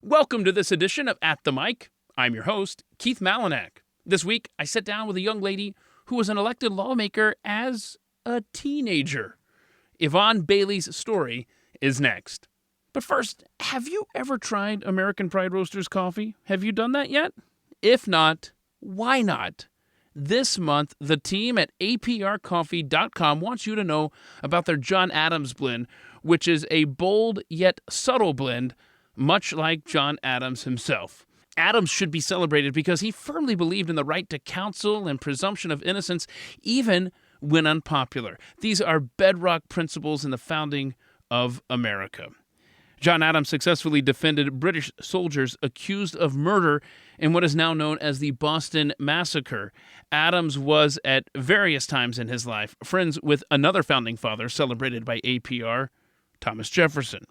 Welcome to this edition of At the Mic. I'm your host, Keith Malinak. This week, I sat down with a young lady who was an elected lawmaker as a teenager. Yvonne Bailey's story is next. But first, have you ever tried American Pride Roasters coffee? Have you done that yet? If not, why not? This month, the team at aprcoffee.com wants you to know about their John Adams blend, which is a bold yet subtle blend, much like John Adams himself. Adams should be celebrated because he firmly believed in the right to counsel and presumption of innocence, even when unpopular. These are bedrock principles in the founding of America. John Adams successfully defended British soldiers accused of murder in what is now known as the Boston Massacre. Adams was, at various times in his life, friends with another founding father celebrated by APR, Thomas Jefferson.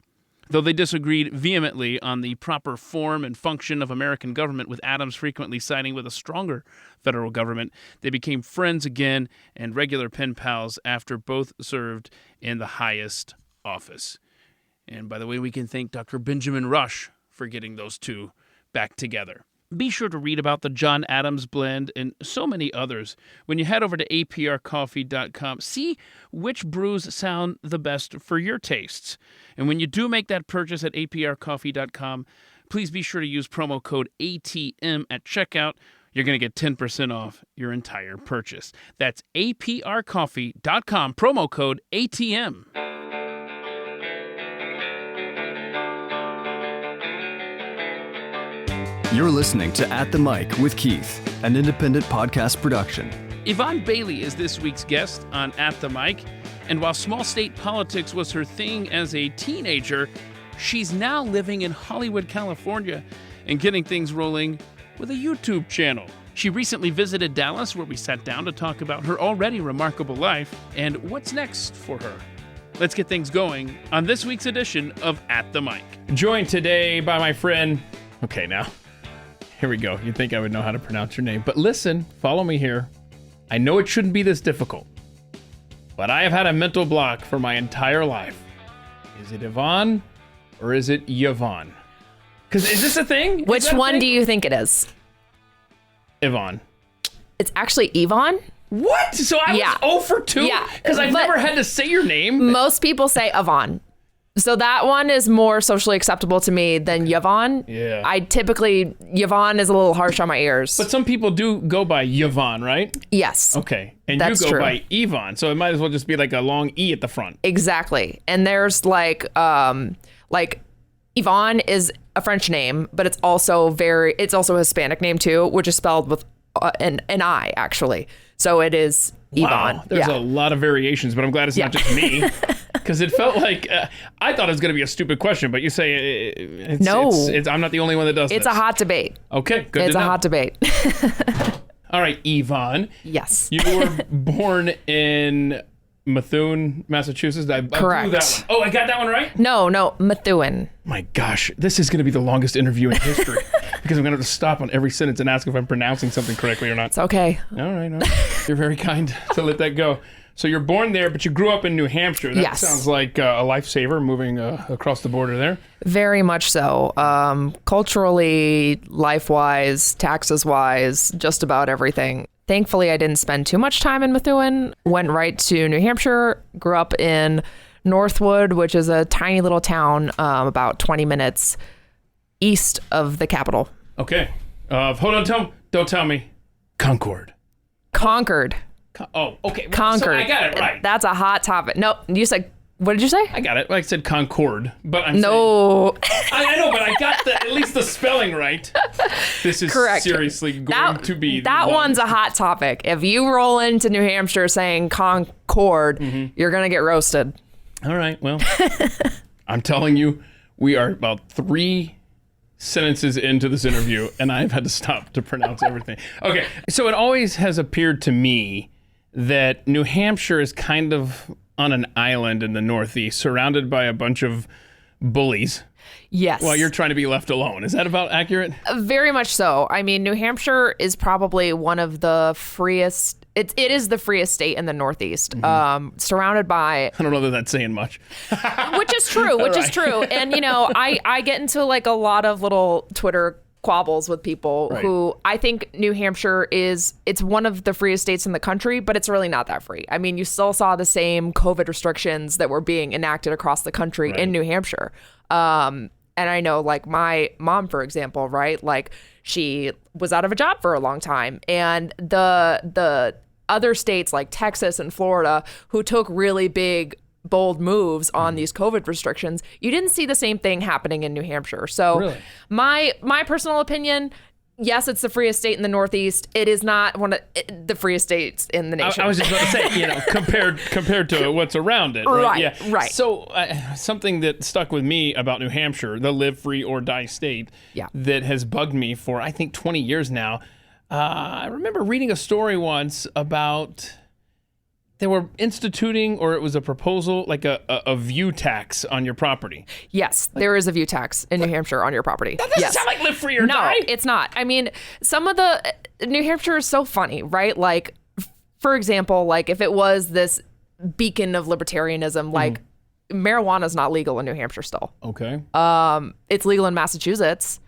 Though they disagreed vehemently on the proper form and function of American government, with Adams frequently siding with a stronger federal government, they became friends again and regular pen pals after both served in the highest office. And by the way, we can thank Dr. Benjamin Rush for getting those two back together. Be sure to read about the John Adams blend and so many others when you head over to aprcoffee.com. See which brews sound the best for your tastes. And when you do make that purchase at aprcoffee.com, please be sure to use promo code ATM at checkout. You're going to get 10% off your entire purchase. That's aprcoffee.com, promo code ATM. You're listening to At the Mic with Keith, an independent podcast production. Yvonne Bailey is this week's guest on At the Mic, and while small state politics was her thing as a teenager, she's now living in Hollywood, California, and getting things rolling with a YouTube channel. She recently visited Dallas, where we sat down to talk about her already remarkable life and what's next for her. Let's get things going on this week's edition of At the Mic. Joined today by my friend... Okay, now... Here we go. You'd think I would know how to pronounce your name. But listen, follow me here. I know it shouldn't be this difficult, but I have had a mental block for my entire life. Is it Yvonne or is it Yvonne? Because is this a thing? Which one do you think it is? Yvonne. It's actually Yvonne. What? So I was 0 for 2? Yeah. Because I've never had to say your name. Most people say Yvonne. So that one is more socially acceptable to me than Yvonne. Yeah. Yvonne is a little harsh on my ears. But some people do go by Yvonne, right? Yes. Okay. And that's you go true. by Yvonne, so it might as well just be like a long E at the front. Exactly. And there's like Yvonne is a French name, but it's also a Hispanic name too, which is spelled with an I actually. So it is Yvonne. Wow. There's a lot of variations, but I'm glad it's not just me. Because it felt like, I thought it was going to be a stupid question, but you say I'm not the only one that does this. It's a hot debate. Okay, good It's to know. a hot debate. All right, Yvonne. Yes. You were born in Methuen, Massachusetts. I Correct. blew that one. Oh, I got that one right? No, Methuen. My gosh, this is going to be the longest interview in history because I'm going to have to stop on every sentence and ask if I'm pronouncing something correctly or not. It's okay. All right. You're very kind to let that go. So you're born there, but you grew up in New Hampshire. That Yes. sounds like a lifesaver moving across the border there. Very much so. Culturally, life-wise, taxes-wise, just about everything. Thankfully, I didn't spend too much time in Methuen. Went right to New Hampshire, grew up in Northwood, which is a tiny little town about 20 minutes east of the capital. Okay. Hold on, don't tell me. Concord. Oh, okay. Concord. So I got it right. That's a hot topic. No, you said, what did you say? I got it. I said Concord, but I'm No. I know, but I got at least the spelling right. This is Correct. seriously going to be that one's a hot topic. If you roll into New Hampshire saying Concord, you're going to get roasted. All right, well, I'm telling you, we are about 3 sentences into this interview, and I've had to stop to pronounce everything. Okay, so it always has appeared to me that New Hampshire is kind of on an island in the Northeast, surrounded by a bunch of bullies. Yes. while you're trying to be left alone. Is that about accurate? Very much so. I mean, New Hampshire is probably one of the freest. It is the freest state in the Northeast, surrounded by. I don't know that that's saying much. Which is true. Is true. And I get into like a lot of little Twitter quabbles with people who I think New Hampshire it's one of the freest states in the country, but it's really not that free. I mean, you still saw the same COVID restrictions that were being enacted across the country in New Hampshire. And I know, like, my mom, for example, right? Like, she was out of a job for a long time. And the other states like Texas and Florida, who took really big, bold moves on these COVID restrictions, you didn't see the same thing happening in New Hampshire. So my personal opinion, yes, it's the freest state in the Northeast. It is not one of the freest states in the nation. I was just about to say, compared to what's around it. Right. Right. So something that stuck with me about New Hampshire, the live free or die state, that has bugged me for, I think, 20 years now. I remember reading a story once about they were instituting, or it was a proposal, like a view tax on your property. Yes, there is a view tax in New Hampshire on your property. That doesn't sound like live free or die. No, it's not. I mean, New Hampshire is so funny, right? Like, for example, like if it was this beacon of libertarianism, like marijuana is not legal in New Hampshire still. Okay. It's legal in Massachusetts.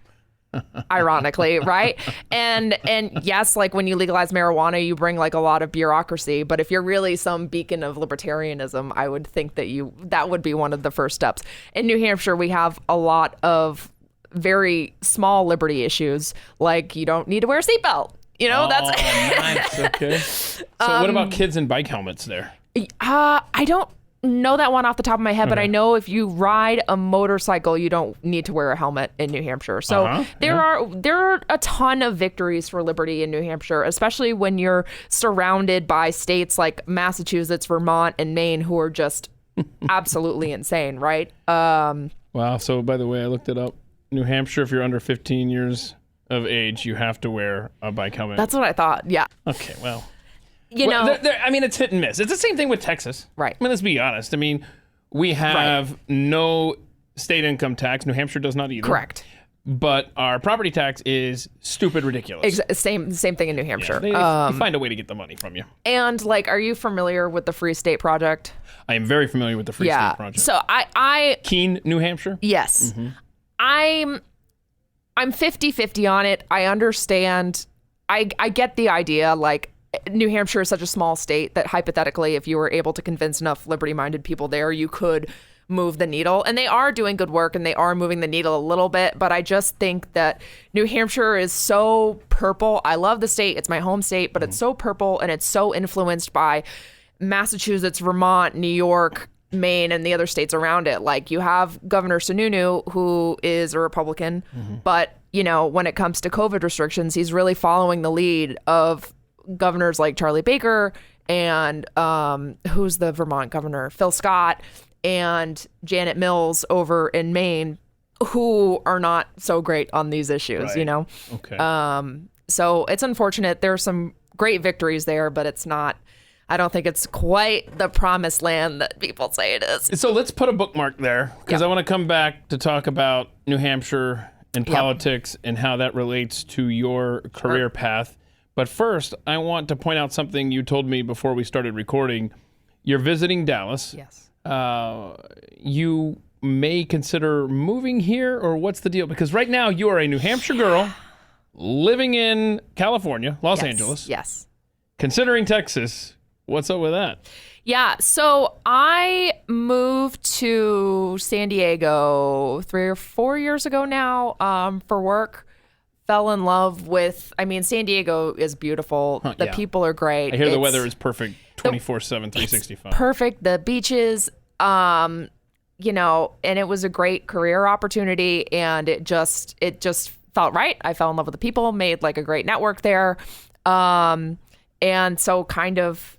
Ironically, right? And yes, like when you legalize marijuana, you bring like a lot of bureaucracy. But if you're really some beacon of libertarianism, I would think that would be one of the first steps. In New Hampshire, we have a lot of very small liberty issues, like you don't need to wear a seatbelt. That's nice. Okay. So what about kids and bike helmets there? I don't know that one off the top of my head, but I know if you ride a motorcycle, you don't need to wear a helmet in New Hampshire. So there are a ton of victories for liberty in New Hampshire, especially when you're surrounded by states like Massachusetts, Vermont, and Maine, who are just absolutely insane, right? Wow. So by the way, I looked it up. New Hampshire, if you're under 15 years of age, you have to wear a bike helmet. That's what I thought. Yeah. Okay. Well. I mean, it's hit and miss. It's the same thing with Texas. Right. I mean, let's be honest. I mean, we have no state income tax. New Hampshire does not either. Correct. But our property tax is stupid ridiculous. Same thing in New Hampshire. They find a way to get the money from you. And like, are you familiar with the Free State Project? I am very familiar with the Free State Project. So I Keene, New Hampshire? Yes. I'm 50-50 on it. I understand. I get the idea, like, New Hampshire is such a small state that hypothetically, if you were able to convince enough liberty-minded people there, you could move the needle. And they are doing good work and they are moving the needle a little bit. But I just think that New Hampshire is so purple. I love the state. It's my home state, but it's so purple and it's so influenced by Massachusetts, Vermont, New York, Maine, and the other states around it. Like, you have Governor Sununu, who is a Republican, but, when it comes to COVID restrictions, he's really following the lead of governors like Charlie Baker and who's the Vermont governor, Phil Scott, and Janet Mills over in Maine, who are not so great on these issues, Okay. So it's unfortunate. There are some great victories there, but it's not, I don't think it's quite the promised land that people say it is. So let's put a bookmark there, because I want to come back to talk about New Hampshire and politics and how that relates to your career path. But first, I want to point out something you told me before we started recording. You're visiting Dallas. Yes. You may consider moving here, or what's the deal? Because right now you are a New Hampshire girl living in California, Los Angeles. Yes. Considering Texas. What's up with that? Yeah, so I moved to San Diego 3 or 4 years ago now for work. Fell in love with, San Diego is beautiful. The people are great. I hear the weather is perfect 24/7, 365. Perfect. The beaches, and it was a great career opportunity, and it just felt right. I fell in love with the people, made like a great network there. And so kind of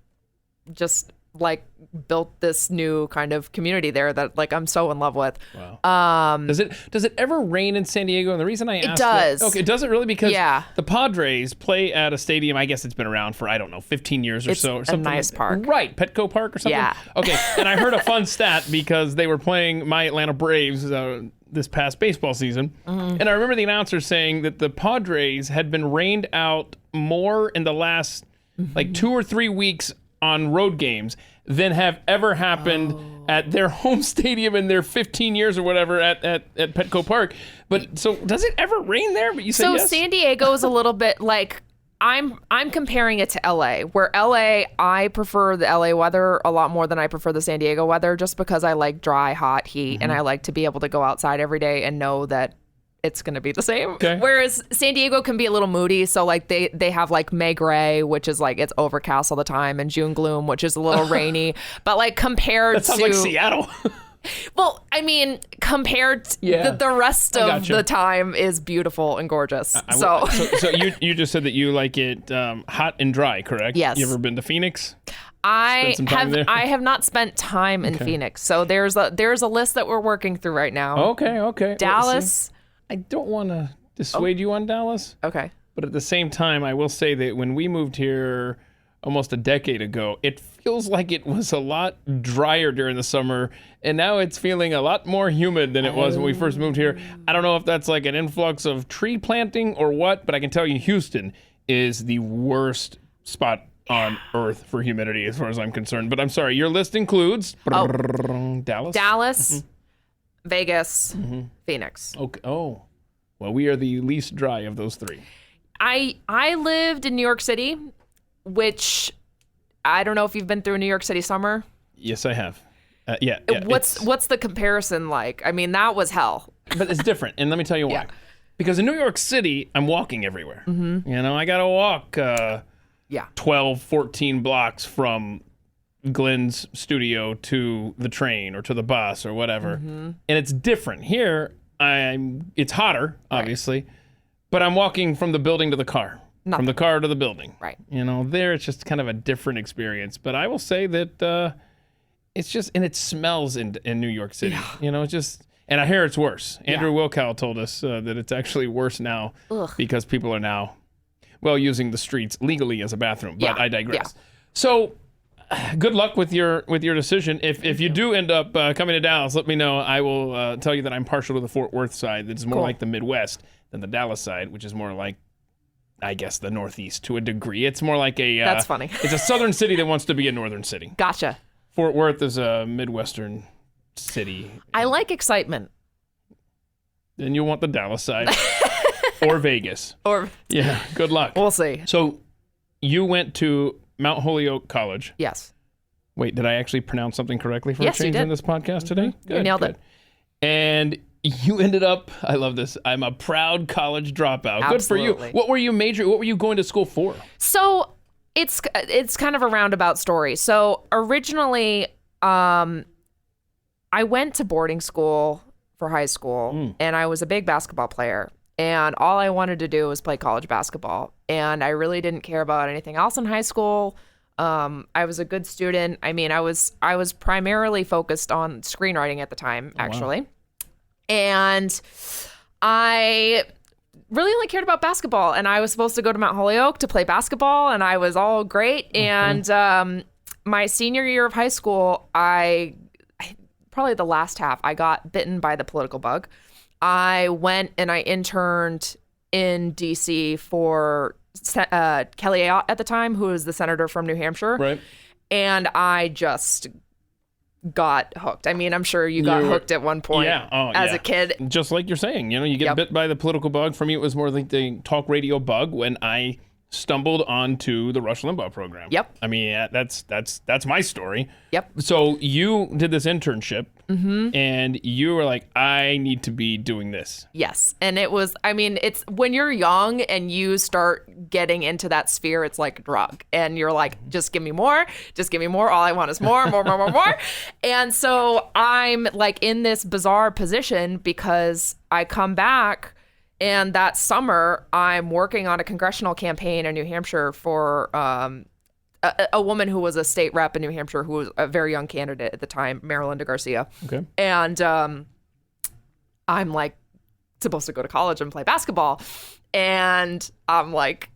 just like built this new kind of community there that like I'm so in love with. Wow. Does it ever rain in San Diego? And the reason I ask, it does. Okay, does it really? Because the Padres play at a stadium. I guess it's been around for 15 years or so. Or something. A nice park, right? Petco Park or something. Yeah. Okay. And I heard a fun stat because they were playing my Atlanta Braves. this past baseball season. And I remember the announcer saying that the Padres had been rained out more in the last like 2 or 3 weeks on road games than have ever happened at their home stadium in their 15 years or whatever at Petco Park. But so does it ever rain there? But you say yes? San Diego is a little bit like, I'm comparing it to LA, where LA, I prefer the LA weather a lot more than I prefer the San Diego weather, just because I like dry, hot heat, and I like to be able to go outside every day and know that it's going to be the same. Okay. Whereas San Diego can be a little moody. So like they have like May Gray, which is like it's overcast all the time, and June Gloom, which is a little rainy. But like compared That sounds like Seattle. well, I mean, compared to the rest of the time is beautiful and gorgeous. So you just said that you like it hot and dry, correct? Yes. You ever been to Phoenix? I have not spent time in Phoenix. So there's a list that we're working through right now. Okay. Dallas. I don't want to dissuade you on Dallas. Okay. But at the same time, I will say that when we moved here almost a decade ago, it feels like it was a lot drier during the summer, and now it's feeling a lot more humid than it was when we first moved here. I don't know if that's like an influx of tree planting or what, but I can tell you Houston is the worst spot on earth for humidity as far as I'm concerned. But I'm sorry, your list includes Dallas, Vegas, Phoenix. Okay. Oh, well, we are the least dry of those three. I lived in New York City, which I don't know if you've been through a New York City summer. Yes, I have. Yeah. What's the comparison like? I mean, that was hell. But it's different, and let me tell you why. Because in New York City, I'm walking everywhere. You know, I got to walk 12, 14 blocks from Glenn's studio to the train or to the bus or whatever. And it's different. Here, it's hotter, obviously, but I'm walking from the building to the car. From the car to the building. Right. You know, there it's just kind of a different experience. But I will say that it's just, and it smells in New York City. Yeah. You know, it's just, and I hear it's worse. Andrew Wilkow told us that it's actually worse now because people are now, using the streets legally as a bathroom. But I digress. Yeah. So good luck with your decision. If you do end up coming to Dallas, let me know. I will tell you that I'm partial to the Fort Worth side. That's more like the Midwest than the Dallas side, which is more like, I guess, the Northeast to a degree. It's more like a... That's funny. It's a southern city that wants to be a northern city. Gotcha. Fort Worth is a Midwestern city. I like excitement. Then you want the Dallas side. Or Vegas. Yeah, good luck. We'll see. So you went to Mount Holyoke College. Yes. Wait, did I actually pronounce something correctly for a change in this podcast today? Good, you nailed it. And... you ended up, I love this, I'm a proud college dropout. Absolutely. Good for you. What were you going to school for? So it's kind of a roundabout story. So originally, I went to boarding school for high school, and I was a big basketball player. And all I wanted to do was play college basketball. And I really didn't care about anything else in high school. I was a good student. I mean, I was primarily focused on screenwriting at the time, actually. Wow. And I really only cared about basketball. And I was supposed to go to Mount Holyoke to play basketball, and I was all great. And my senior year of high school, I probably the last half, I got bitten by the political bug. I went and I interned in D.C. for Kelly Ayotte at the time, who was the senator from New Hampshire. Right. And I just got hooked. I mean, I'm sure you got hooked at one point as a kid. Just like you're saying, you get bit by the political bug. For me, it was more like the talk radio bug when I stumbled onto the Rush Limbaugh program. Yep. I mean, that's my story. Yep. So you did this internship, and you were like, I need to be doing this. Yes. And it was, I mean, it's when you're young and you start getting into that sphere, it's like a drug. And you're like, just give me more. Just give me more. All I want is more. And so I'm like in this bizarre position because I come back, and that summer, I'm working on a congressional campaign in New Hampshire for a woman who was a state rep in New Hampshire who was a very young candidate at the time, Marilyn de Garcia. Okay. And I'm like supposed to go to college and play basketball. And I'm like,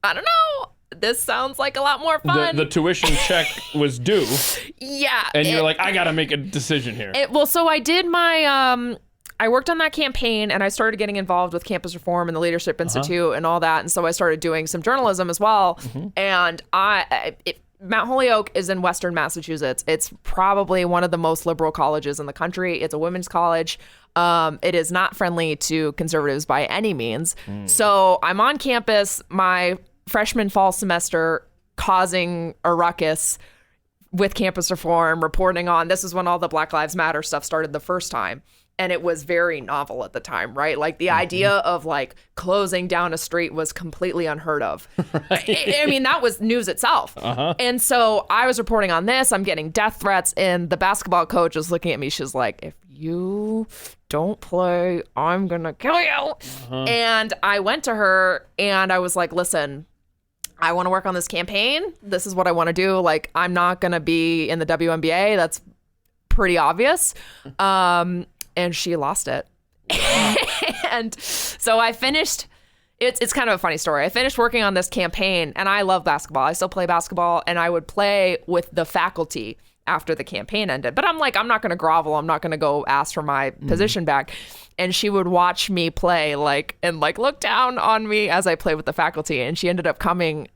I don't know. This sounds like a lot more fun. The tuition check was due. Yeah. And you're like, I got to make a decision here. So I did my... I worked on that campaign and I started getting involved with Campus Reform and the Leadership Institute and all that. And so I started doing some journalism as well. And Mount Holyoke is in Western Massachusetts. It's probably one of the most liberal colleges in the country. It's a women's college. It is not friendly to conservatives by any means. So I'm on campus my freshman fall semester causing a ruckus with Campus Reform, reporting on, this is when all the Black Lives Matter stuff started the first time. And it was very novel at the time, right? Like the idea of like closing down a street was completely unheard of. I mean, that was news itself. And so I was reporting on this. I'm getting death threats. And the basketball coach is looking at me. She's like, if you don't play, I'm going to kill you. And I went to her and I was like, listen, I want to work on this campaign. This is what I want to do. Like, I'm not going to be in the WNBA. That's pretty obvious. And she lost it. And so I finished, it's kind of a funny story. I finished working on this campaign and I love basketball. I still play basketball and I would play with the faculty after the campaign ended. But I'm like, I'm not going to grovel. I'm not going to go ask for my position back. And she would watch me play and look down on me as I played with the faculty. And she ended up coming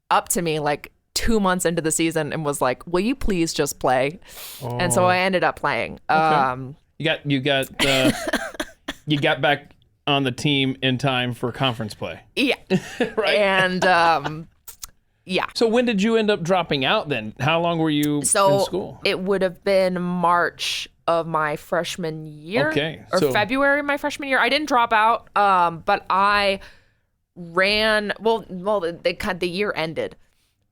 up to me like 2 months into the season and was like, will you please just play? And so I ended up playing. Okay. You got back on the team in time for conference play. Yeah. Right. And yeah. So when did you end up dropping out then? How long were you in school? It would have been March of my freshman year. Okay. Or February of my freshman year. I didn't drop out, but I ran, the year ended.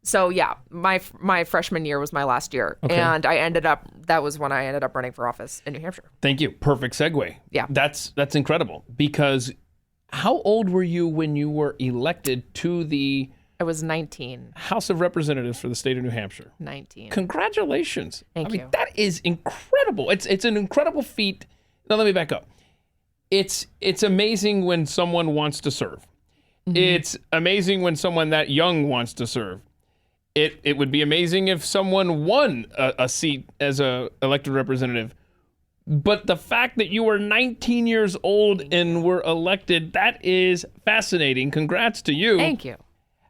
So yeah, my freshman year was my last year. Okay. And that was when I ended up running for office in New Hampshire. Thank you. Perfect segue. Yeah. That's incredible because how old were you when you were elected to the I was 19. House of Representatives for the state of New Hampshire? 19. Congratulations. Thank you. That is incredible. It's an incredible feat. Now let me back up. It's amazing when someone wants to serve. It's amazing when someone that young wants to serve. It would be amazing if someone won a seat as a elected representative. But the fact that you were 19 years old and were elected, that is fascinating. Congrats to you. Thank you.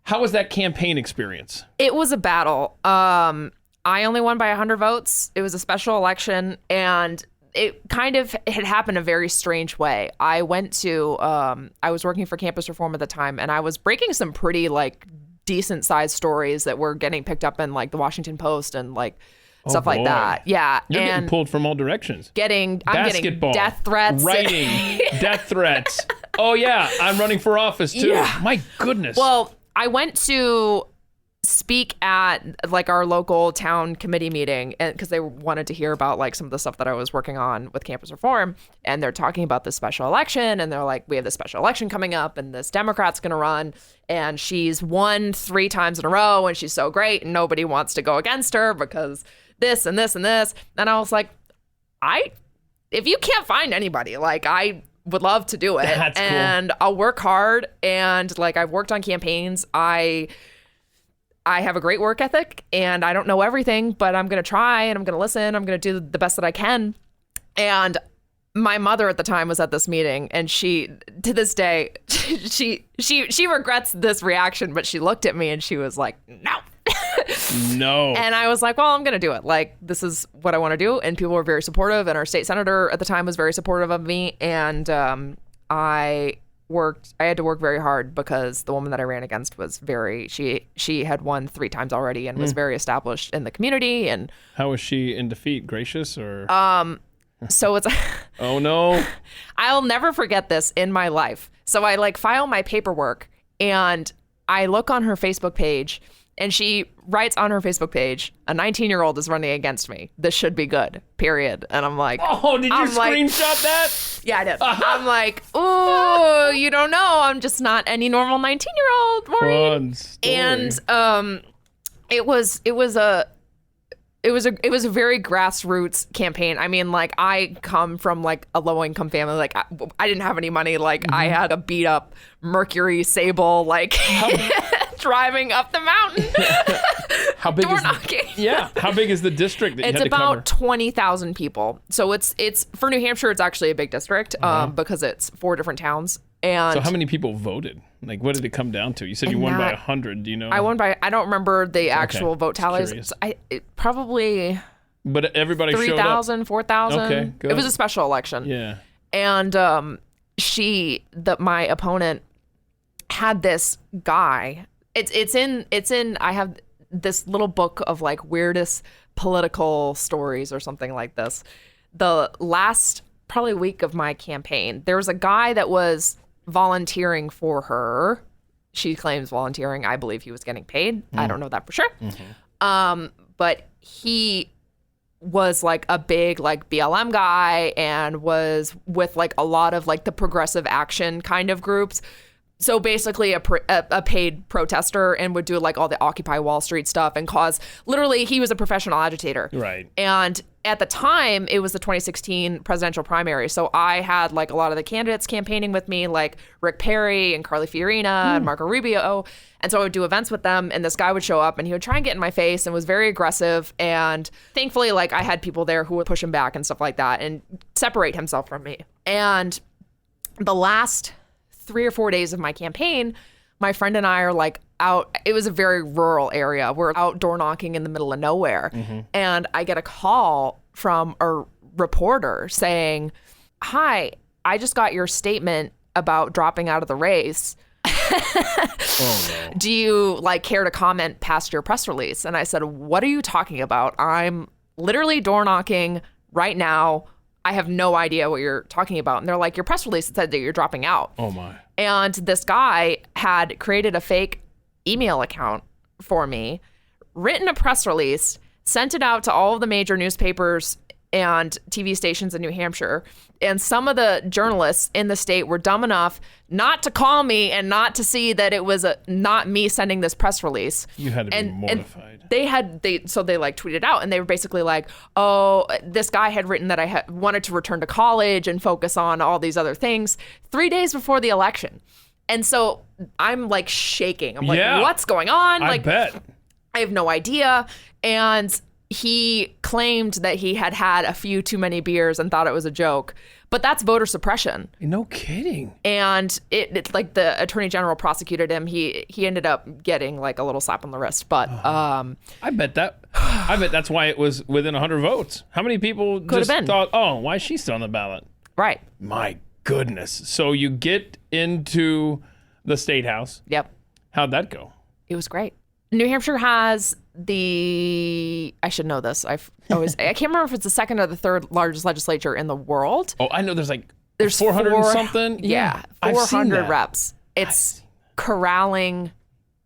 How was that campaign experience? It was a battle. I only won by 100 votes. It was a special election, and it kind of had happened a very strange way. I went to, I was working for Campus Reform at the time, and I was breaking some pretty decent sized stories that were getting picked up in the Washington Post and stuff like that. Yeah. You're getting pulled from all directions. I'm getting death threats. Writing, death threats. Oh yeah, I'm running for office too. Yeah. My goodness. Well, I went to speak at our local town committee meeting because they wanted to hear about some of the stuff that I was working on with Campus Reform, and they're talking about this special election, and they're like, we have this special election coming up and this Democrat's going to run and she's won 3 times in a row and she's so great and nobody wants to go against her because this and this and this. And I was like, if you can't find anybody, I would love to do it. That's and cool. I'll work hard, and I've worked on campaigns. I have a great work ethic, and I don't know everything, but I'm going to try, and I'm going to listen. I'm going to do the best that I can. And my mother at the time was at this meeting, and she, to this day, she regrets this reaction, but she looked at me and she was like, no. No. And I was like, well, I'm going to do it. This is what I want to do. And people were very supportive, and our state senator at the time was very supportive of me. And I had to work very hard because the woman that I ran against was she had won 3 times already and was very established in the community. And how was she in defeat? Gracious or? So it's, oh no, I'll never forget this in my life. So I file my paperwork and I look on her Facebook page, and she writes on her Facebook page, a 19-year-old is running against me. This should be good, period. And I'm like, oh, did you screenshot that? Yeah, I did. I'm like, ooh, you don't know. I'm just not any normal 19-year-old, Maureen. Fun story. And it was a very grassroots campaign. I mean, I come from a low income family. I didn't have any money. I had a beat up Mercury Sable. driving up the mountain. How big door is knocking. How big is the district that you It's had to cover? about 20,000 people. So it's for New Hampshire, it's actually a big district because it's 4 different towns. And So how many people voted? Like, what did it come down to? You said you won by 100. Do you know? I won by, I don't remember the actual vote tallies. curious. Probably But everybody showed up. 3,000, 4,000. Okay, good. It was a special election. Yeah. And my opponent had this guy. It's in I have this little book of like weirdest political stories or something like this. The last probably week of my campaign, there was a guy that was volunteering for her. She claims volunteering. I believe he was getting paid. I don't know that for sure. But he was like a big like BLM guy and was with like a lot of like the progressive action kind of groups. So basically a paid protester, and would do like all the Occupy Wall Street stuff and literally he was a professional agitator. Right. And at the time it was the 2016 presidential primary. So I had like a lot of the candidates campaigning with me, like Rick Perry and Carly Fiorina and Marco Rubio. And so I would do events with them, and this guy would show up and he would try and get in my face and was very aggressive. And thankfully, like I had people there who would push him back and stuff like that and separate himself from me. And the last 3 or 4 days of my campaign, my friend and I are like out. It was a very rural area. We're out door knocking in the middle of nowhere. And I get a call from a reporter saying, "Hi, I just got your statement about dropping out of the race. Do you like care to comment past your press release?" And I said, "What are you talking about? I'm literally door knocking right now. I have no idea what you're talking about." And they're like, "Your press release said that you're dropping out." Oh my. And this guy had created a fake email account for me, written a press release, sent it out to all of the major newspapers and TV stations in New Hampshire. And some of the journalists in the state were dumb enough not to call me and not to see that it was not me sending this press release. You had to be mortified. And they like tweeted out, and they were basically like, "Oh, this guy had written that I wanted to return to college and focus on all these other things 3 days before the election." And so I'm like shaking. I'm like, "What's going on?" I Like, bet. I have no idea. And he claimed that he had had a few too many beers and thought it was a joke. But that's voter suppression. No kidding. And it like the attorney general prosecuted him. He ended up getting like a little slap on the wrist. But I bet that's why it was within 100 votes. How many people just thought, "Oh, why is she still on the ballot?" Right. My goodness. So you get into the state house. Yep. How'd that go? It was great. New Hampshire has I should know this. I can't remember if it's the second or the third largest legislature in the world. Oh, I know there's 400 400 and something. Yeah, I've seen 400 that. reps. It's corralling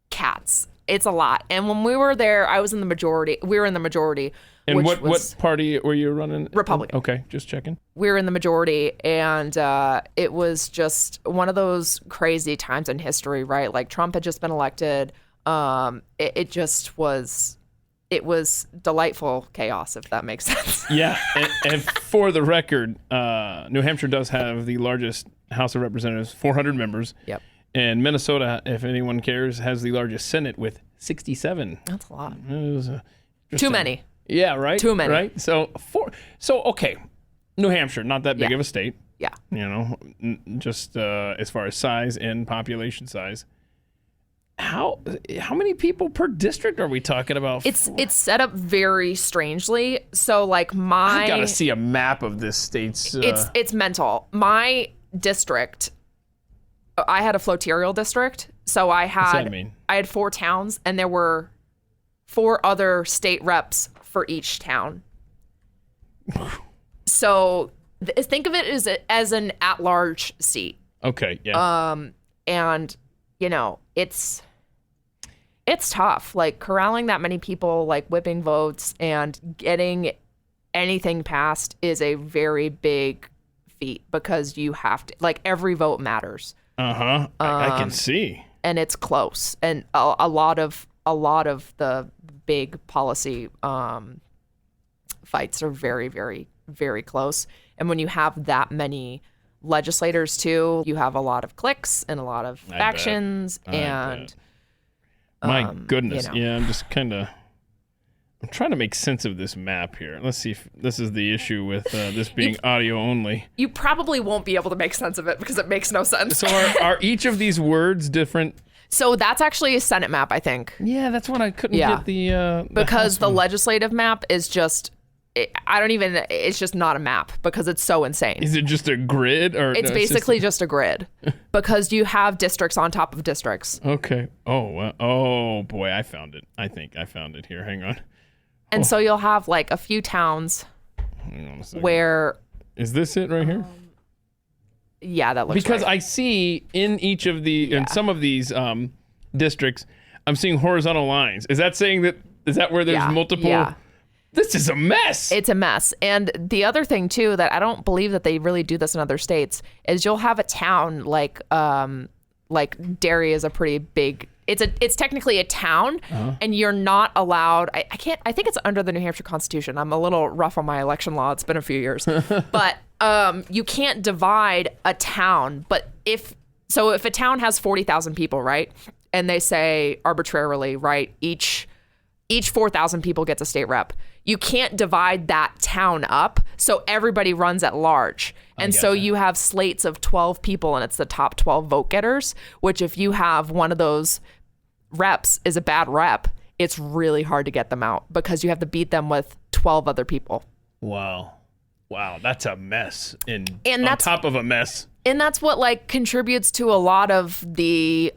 cats. It's a lot. And when we were there, I was in the majority. We were in the majority. And which what party were you running? Republican. Okay, just checking. We were in the majority, and it was just one of those crazy times in history, right? Like Trump had just been elected. It was delightful chaos, if that makes sense. Yeah, and for the record, New Hampshire does have the largest House of Representatives, 400 members. Yep. And Minnesota, if anyone cares, has the largest Senate with 67. That's a lot. It was, Too many. Yeah, right? Too many. Right? So okay, New Hampshire, not that big of a state. Yeah. You know, just as far as size and population size. How many people per district are we talking about? It's set up very strangely. So like I gotta see a map of this state's. It's mental. My district, I had a floterial district. So I What's that had mean? I had 4 towns, and there were 4 other state reps for each town. So think of it as an at-large seat. Okay. Yeah. And you know, it's tough, like corralling that many people, like whipping votes and getting anything passed is a very big feat, because you have to, like, every vote matters. I can see. And it's close. And a lot of the big policy fights are very, very, very close. And when you have that many legislators too, you have a lot of clicks and a lot of factions. My goodness. you know. Yeah, I'm just I'm trying to make sense of this map here. Let's see if this is the issue with this being audio only. You probably won't be able to make sense of it because it makes no sense. So are each of these words different? So that's actually a Senate map, I think. Yeah, that's what I couldn't get the because the House one. legislative map is just, it's just not a map because it's so insane. Is it just a grid or It's basically just a grid because you have districts on top of districts. Okay. Oh boy, I found it. I think I found it here. Hang on. And so you'll have like a few towns Hang on a second. where, Is this it right here? yeah, that looks Because right. I see in each of in some of these districts, I'm seeing horizontal lines. Is that saying is that where there's Yeah, multiple? yeah. This is a mess. It's a mess. And the other thing too, that I don't believe that they really do this in other states, is you'll have a town like Derry is a pretty big, it's technically a town, and you're not allowed, I think it's under the New Hampshire Constitution. I'm a little rough on my election law. It's been a few years. But you can't divide a town. But if a town has 40,000 people, right? And they say arbitrarily, right, each 4,000 people gets a state rep. You can't divide that town up, so everybody runs at large. And so you have slates of 12 people, and it's the top 12 vote getters, which if you have one of those reps is a bad rep, it's really hard to get them out because you have to beat them with 12 other people. Wow, that's a mess. And on that's- top of a mess. And that's what like contributes to a lot of the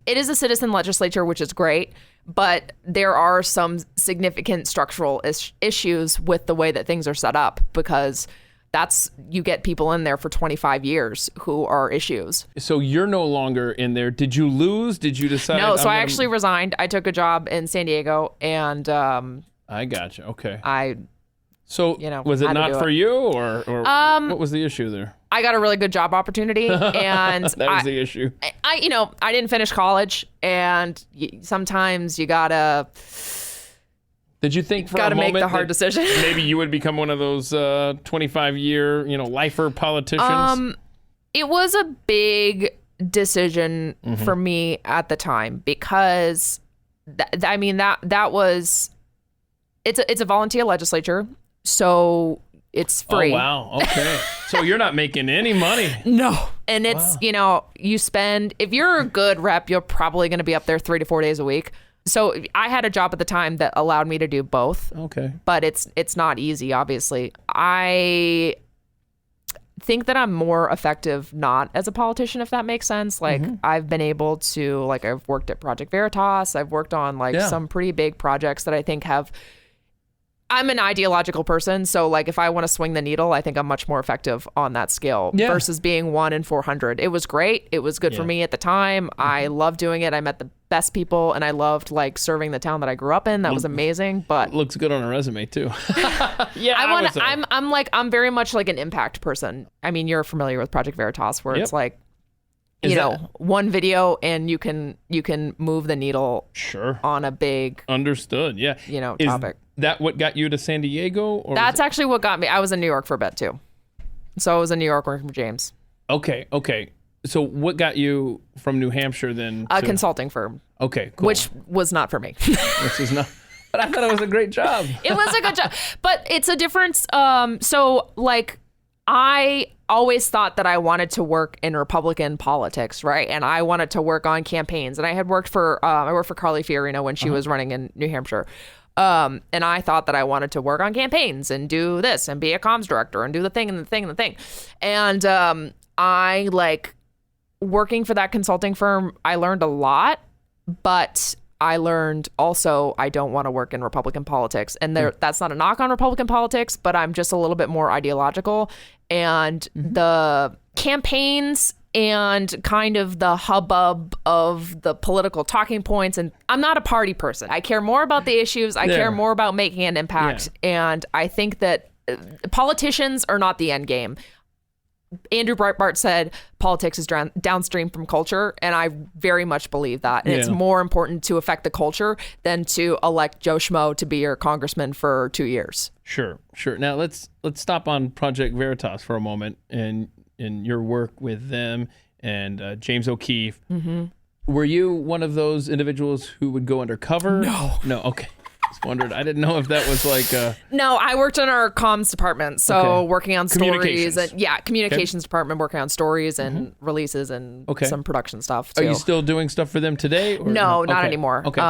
it is a citizen legislature, which is great, but there are some significant structural issues with the way that things are set up because you get people in there for 25 years who are issues. So you're no longer in there. Did you lose? Did you decide? No, so I actually resigned. I took a job in San Diego, and I gotcha. Okay. So was it had to not do for it. you, or what was the issue there? I got a really good job opportunity, and That was the issue. I didn't finish college, and sometimes you gotta. Did you think for a Gotta moment make the hard that decision. maybe you would become one of those 25-year, lifer politicians? It was a big decision for me at the time because, that was. It's a volunteer legislature, so it's free. Oh, wow. Okay. So you're not making any money. No. And it's, you spend, if you're a good rep, you're probably going to be up there 3 to 4 days a week. So I had a job at the time that allowed me to do both. Okay. But it's not easy, obviously. I think that I'm more effective not as a politician, if that makes sense. Like I've been able to, like I've worked at Project Veritas. I've worked on some pretty big projects that I think I'm an ideological person, so like if I want to swing the needle, I think I'm much more effective on that scale versus being 1 in 400. It was great. It was good for me at the time. I loved doing it. I met the best people, and I loved like serving the town that I grew up in. That was amazing. But looks good on a resume too. Yeah, I'm very much like an impact person. I mean, you're familiar with Project Veritas, where it's like, one video and you can move the needle on a big understood. Yeah. Topic. Is that what got you to San Diego? Or that's actually what got me. I was in New York for a bit too. So I was in New York working for James. Okay. So what got you from New Hampshire then? A consulting firm. Okay, cool. Which was not for me. Which is not. But I thought it was a great job. It was a good job. But it's a difference. So like I always thought that I wanted to work in Republican politics, right? And I wanted to work on campaigns. And I had worked for Carly Fiorina when she was running in New Hampshire. And I thought that I wanted to work on campaigns and do this and be a comms director and do the thing and the thing and the thing. And I like working for that consulting firm, I learned a lot, but I learned also I don't want to work in Republican politics. And that's not a knock on Republican politics, but I'm just a little bit more ideological. And the campaigns and kind of the hubbub of the political talking points. And I'm not a party person. I care more about the issues. I care more about making an impact. Yeah. And I think that politicians are not the end game. Andrew Breitbart said politics is downstream from culture, and I very much believe that. And it's more important to affect the culture than to elect Joe Schmo to be your congressman for 2 years. Sure. Now let's stop on Project Veritas for a moment and your work with them and James O'Keefe. Were you one of those individuals who would go undercover? No. Okay. Just wondered. I didn't know if that was like. No, I worked in our comms department, so working on stories Communications. and communications department, working on stories and releases and some production stuff too. Are you still doing stuff for them today? Or No, not anymore. Okay.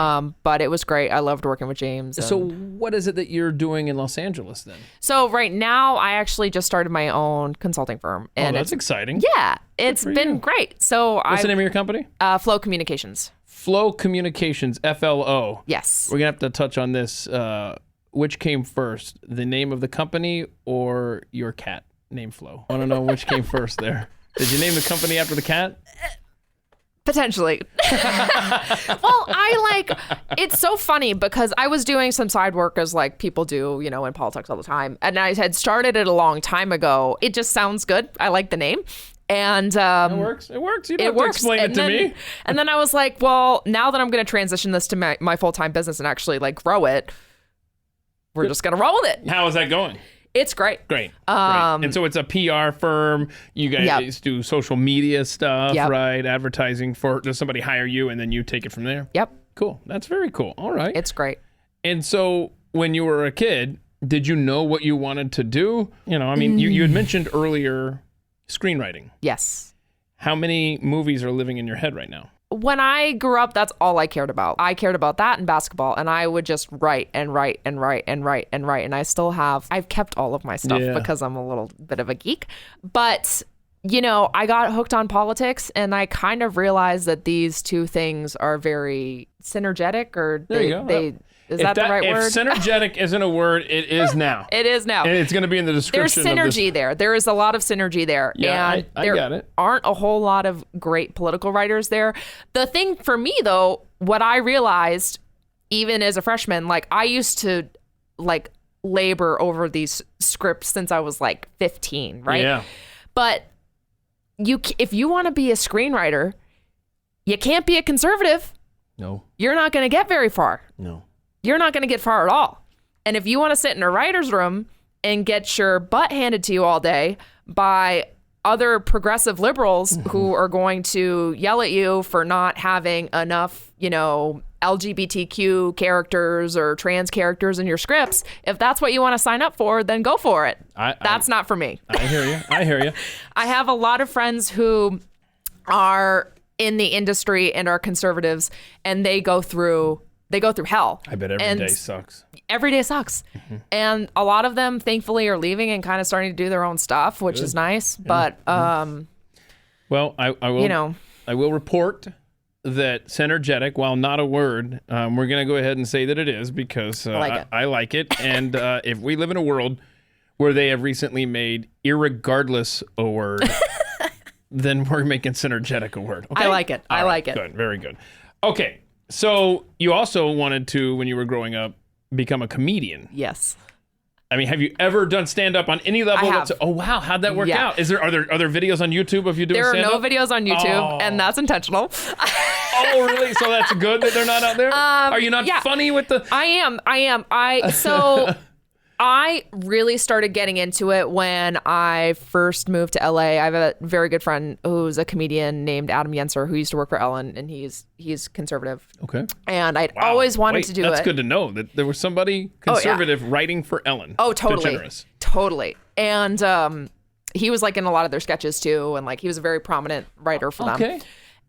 But it was great. I loved working with James. So what is it that you're doing in Los Angeles then? So right now, I actually just started my own consulting firm, and that's exciting. Yeah, it's been great. So What's the name of your company? Flow Communications. Flow Communications, FLO. Yes. We're going to have to touch on this. Which came first, the name of the company or your cat named Flo? I want to know which came first there. Did you name the company after the cat? Potentially. Well, it's so funny because I was doing some side work as like people do, in politics all the time. And I had started it a long time ago. It just sounds good. I like the name. And it works. You don't have to explain it to me. And then I was like, well, now that I'm going to transition this to my full-time business and actually like grow it, we're just going to roll with it. How is that going? It's great. Great. And so it's a PR firm. You guys do social media stuff, right? Advertising does somebody hire you and then you take it from there? Yep. Cool. That's very cool. All right. It's great. And so when you were a kid, did you know what you wanted to do? You had mentioned earlier screenwriting. Yes. How many movies are living in your head right now? When I grew up, that's all I cared about. I cared about that and basketball, and I would just write and write and write and write and write. And I've kept all of my stuff because I'm a little bit of a geek. But, I got hooked on politics, and I kind of realized that these two things are very synergetic, or is that the right word? If synergetic isn't a word, it is now. It is now. And it's going to be in the description. There's synergy there. There is a lot of synergy there. Yeah, and I got it. Aren't a whole lot of great political writers there. The thing for me, though, what I realized, even as a freshman, like I used to like labor over these scripts since I was like 15, right? Yeah. But if you want to be a screenwriter, you can't be a conservative. No. You're not going to get very far. No. You're not going to get far at all. And if you want to sit in a writer's room and get your butt handed to you all day by other progressive liberals who are going to yell at you for not having enough, LGBTQ characters or trans characters in your scripts, if that's what you want to sign up for, then go for it. That's not for me. I hear you. I have a lot of friends who are in the industry and are conservatives, and they go through hell. I bet every day sucks. Every day sucks. And a lot of them, thankfully, are leaving and kind of starting to do their own stuff, which is nice. But, well, I will, I will report that synergetic, while not a word, we're going to go ahead and say that it is because I like it. And if we live in a world where they have recently made irregardless a word, then we're making synergetic a word. Okay? I like it. I like it. Good. Very good. Okay. So you also wanted to, when you were growing up, become a comedian. Yes. I mean, have you ever done stand-up on any level? I have. Oh, wow. How'd that work out? Are there videos on YouTube of you doing stand-up? There are no videos on YouTube, and that's intentional. Oh, really? So that's good that they're not out there? Are you not funny with the... I am. I really started getting into it when I first moved to LA. I have a very good friend who's a comedian named Adam Yenser who used to work for Ellen, and he's conservative. Okay. And I'd always wanted to do that's it. That's good to know that there was somebody conservative writing for Ellen. Oh, totally. DeGeneres. Totally. And he was like in a lot of their sketches too, and like he was a very prominent writer for them. Okay.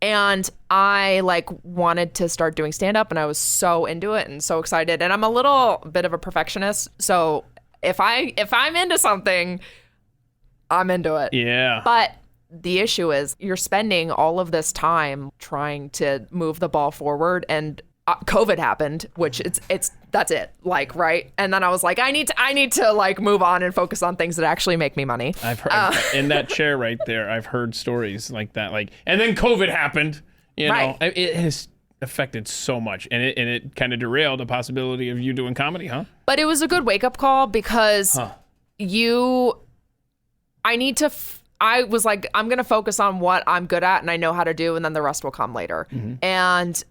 And I like wanted to start doing stand-up, and I was so into it and so excited. And I'm a little bit of a perfectionist, so if I'm into something, I'm into it. Yeah. But the issue is you're spending all of this time trying to move the ball forward, and COVID happened, which that's it, like, right? And then I was like, I need to like move on and focus on things that actually make me money. I've heard in that chair right there, I've heard stories like that, like, and then COVID happened, you know, it has affected so much, and it kind of derailed the possibility of you doing comedy, huh? But it was a good wake-up call because I was like, I'm going to focus on what I'm good at and I know how to do, and then the rest will come later. Mm-hmm. And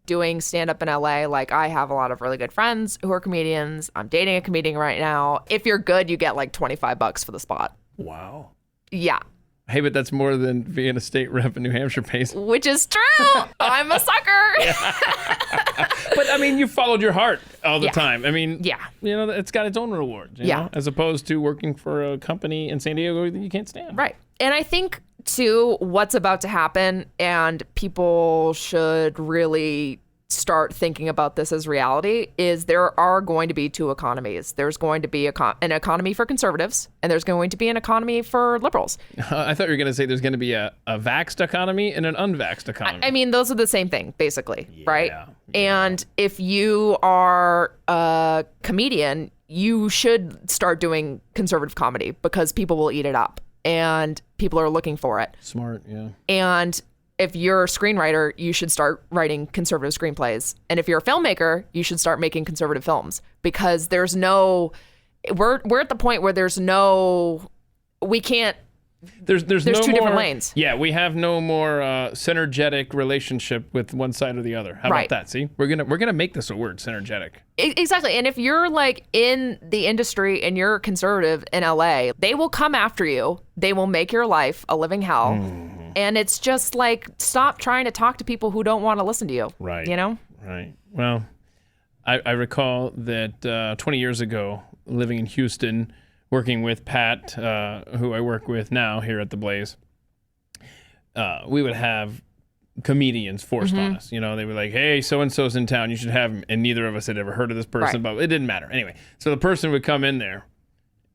doing stand-up in LA, like, I have a lot of really good friends who are comedians. I'm dating a comedian right now. If you're good, you get like $25 for the spot. Wow. Yeah. Hey, but that's more than being a state rep in New Hampshire pays. Which is true. I'm a sucker. But I mean, you followed your heart all the Yeah. time. I mean, Yeah. you know, it's got its own rewards. You Yeah. know, as opposed to working for a company in San Diego that you can't stand. Right. And I think, too, what's about to happen, and people should really start thinking about this as reality, is there are going to be two economies. There's going to be an economy for conservatives, and there's going to be an economy for liberals. I thought you were going to say there's going to be a vaxxed economy and an unvaxxed economy. I mean, those are the same thing, basically, right? Yeah. And if you are a comedian, you should start doing conservative comedy because people will eat it up and people are looking for it. Smart, yeah. And if you're a screenwriter, you should start writing conservative screenplays. And if you're a filmmaker, you should start making conservative films because we're at the point where we can't. There's no two more, different lanes. Yeah, we have no more synergetic relationship with one side or the other. How Right. about that? See, we're gonna make this a word, synergetic. Exactly. And if you're like in the industry and you're conservative in LA, they will come after you. They will make your life a living hell. And it's just like, stop trying to talk to people who don't want to listen to you. Right. You know? Right. Well, I recall that 20 years ago, living in Houston, working with Pat, who I work with now here at the Blaze, we would have comedians forced on us. You know, they were like, hey, so-and-so's in town, you should have him. And neither of us had ever heard of this person, Right. but it didn't matter. Anyway, so the person would come in there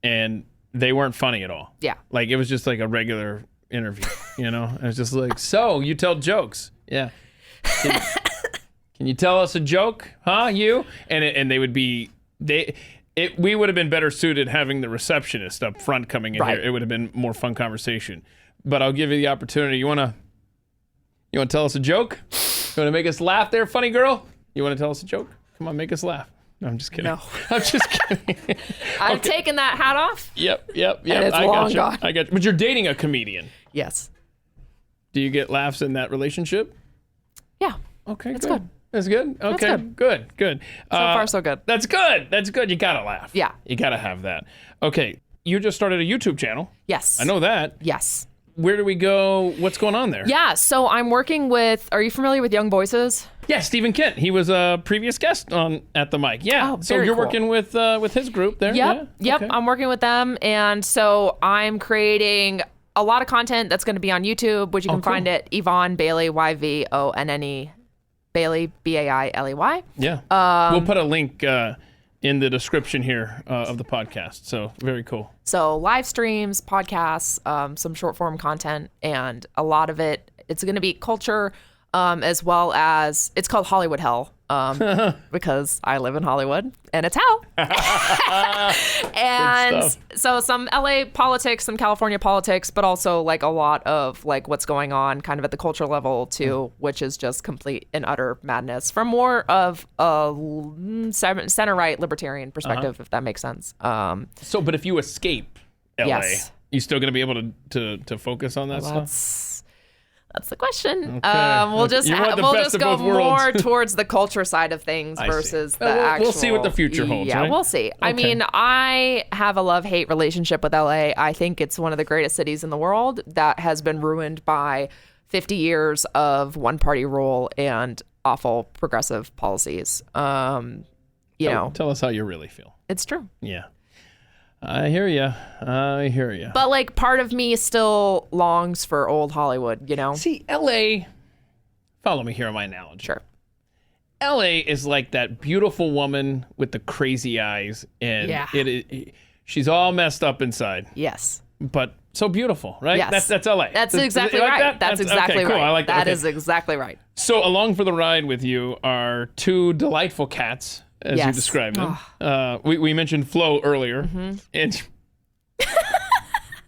and they weren't funny at all. Yeah. Like, it was just like a regular interview, you know? It was just like, so, you tell jokes. Yeah. Can you tell us a joke? Huh, you? And they would be... we would have been better suited having the receptionist up front coming in Right. here. It would have been more fun conversation. But I'll give you the opportunity. You want to tell us a joke? You want to make us laugh there, funny girl? You want to tell us a joke? Come on, make us laugh. No, I'm just kidding. No. I'm just kidding. I've taken that hat off. Yep. And it's long gone. I got you. But you're dating a comedian. Yes. Do you get laughs in that relationship? Yeah. Okay, It's good. That's good? Okay, good. good. So far, so good. That's good. You gotta laugh. Yeah. You gotta have that. Okay, you just started a YouTube channel. Yes. I know that. Yes. Where do we go? What's going on there? Yeah. So I'm working with, are you familiar with Young Voices? Yeah, Stephen Kent. He was a previous guest on At the Mic. Yeah. Oh, so very you're cool. working with his group there? Yep. Yeah? Yep. Okay. I'm working with them. And so I'm creating a lot of content that's going to be on YouTube, which you can cool. find at Yvonne Bailey, Yvonne Bailey, Bailey. Yeah. We'll put a link in the description here of the podcast. So very cool. So live streams, podcasts, some short form content, and a lot of it's going to be culture, as well as, it's called Hollywood Hell, because I live in Hollywood and it's hell. And so some LA politics, some California politics, but also like a lot of like what's going on kind of at the culture level too, which is just complete and utter madness from more of a center-right libertarian perspective, if that makes sense. So, but if you escape LA, Yes. you still going to be able to focus on that stuff? That's the question. Okay. We'll just You want the we'll best just of go both worlds. more towards the culture side of things I see. versus the Well, actual. we'll see what the future holds, Yeah, right? we'll see. I Okay. mean, I have a love-hate relationship with LA. I think it's one of the greatest cities in the world that has been ruined by 50 years of one-party rule and awful progressive policies. You know, Tell us how you really feel. it's true. Yeah. I hear you. But like, part of me still longs for old Hollywood. You know, See, LA, follow me here on my analogy. sure. LA is like that beautiful woman with the crazy eyes, and Yeah. she's all messed up inside, Yes. but so beautiful, right? Yes. That's LA. That's You exactly like right. that? That's exactly okay, cool. right. I like that. That Okay. is exactly right. So along for the ride with you are two delightful cats, as you Yes. described them. We mentioned Flo earlier, and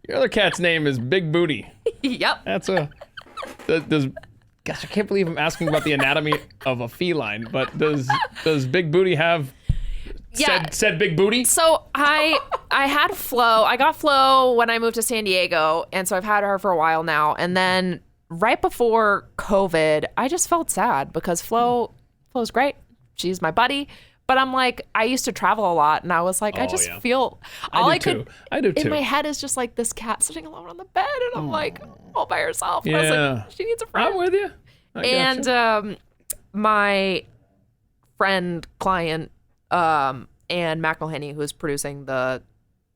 your other cat's name is Big Booty. Yep. That's gosh, I can't believe I'm asking about the anatomy of a feline, but does Big Booty have Yeah. said Big Booty? So I had Flo. I got Flo when I moved to San Diego, and so I've had her for a while now. And then right before COVID, I just felt sad because Flo's great. She's my buddy. But But I'm like, I used to travel a lot, and I was like, I just feel I do too. In my head is just like this cat sitting alone on the bed, and I'm like, all by herself. And I was like, she needs a friend. I'm with you. And my friend, client, Anne McElhenney, who's producing the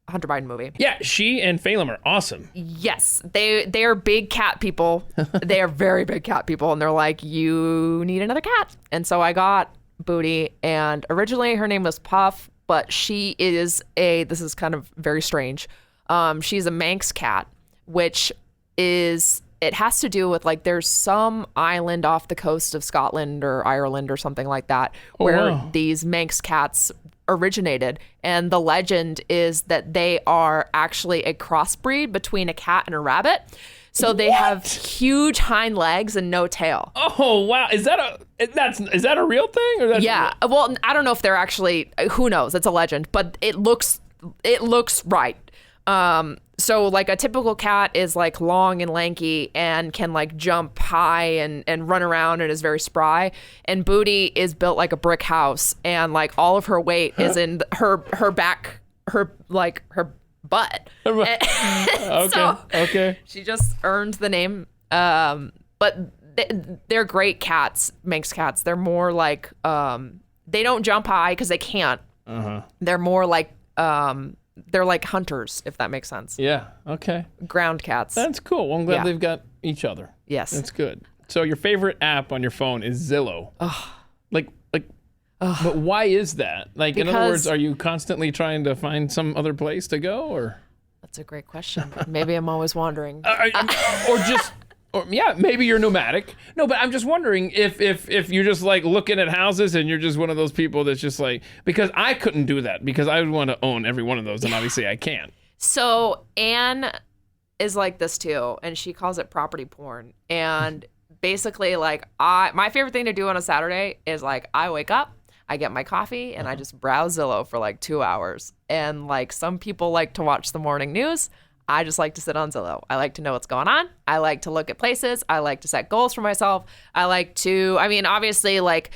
Hunter Biden movie. Yeah, she and Phelan are awesome. Yes, they are big cat people. They are very big cat people, and they're like, you need another cat. And so I got Booty, and originally her name was Puff, but she is this is kind of very strange. She's a Manx cat, which is, it has to do with like, there's some island off the coast of Scotland or Ireland or something like that where these Manx cats originated, and the legend is that they are actually a crossbreed between a cat and a rabbit. So they have huge hind legs and no tail. Oh wow! Is that a real thing? Or Well, I don't know if they're actually. Who knows? It's a legend, but it looks right. So like a typical cat is like long and lanky and can like jump high and run around and is very spry. And Booty is built like a brick house, and like all of her weight is in her back, her butt. Okay. She just earned the name. But they're great cats, Manx cats. They're more like, they don't jump high because they can't. They're more like, they're like hunters, if that makes sense. Yeah. Okay. Ground cats. That's cool. Well, I'm glad they've got each other. Yes. That's good. So your favorite app on your phone is Zillow. But why is that? Like, in other words, are you constantly trying to find some other place to go, or? That's a great question. Maybe I'm always wandering. Maybe you're nomadic. No, but I'm just wondering if you're just like looking at houses and you're just one of those people that's just like, because I couldn't do that because I would want to own every one of those, and obviously I can't. So Anne is like this too, and she calls it property porn. And basically, like, my favorite thing to do on a Saturday is like, I wake up, I get my coffee, and I just browse Zillow for like 2 hours. And like, some people like to watch the morning news. I just like to sit on Zillow. I like to know what's going on. I like to look at places. I like to set goals for myself. Obviously, like,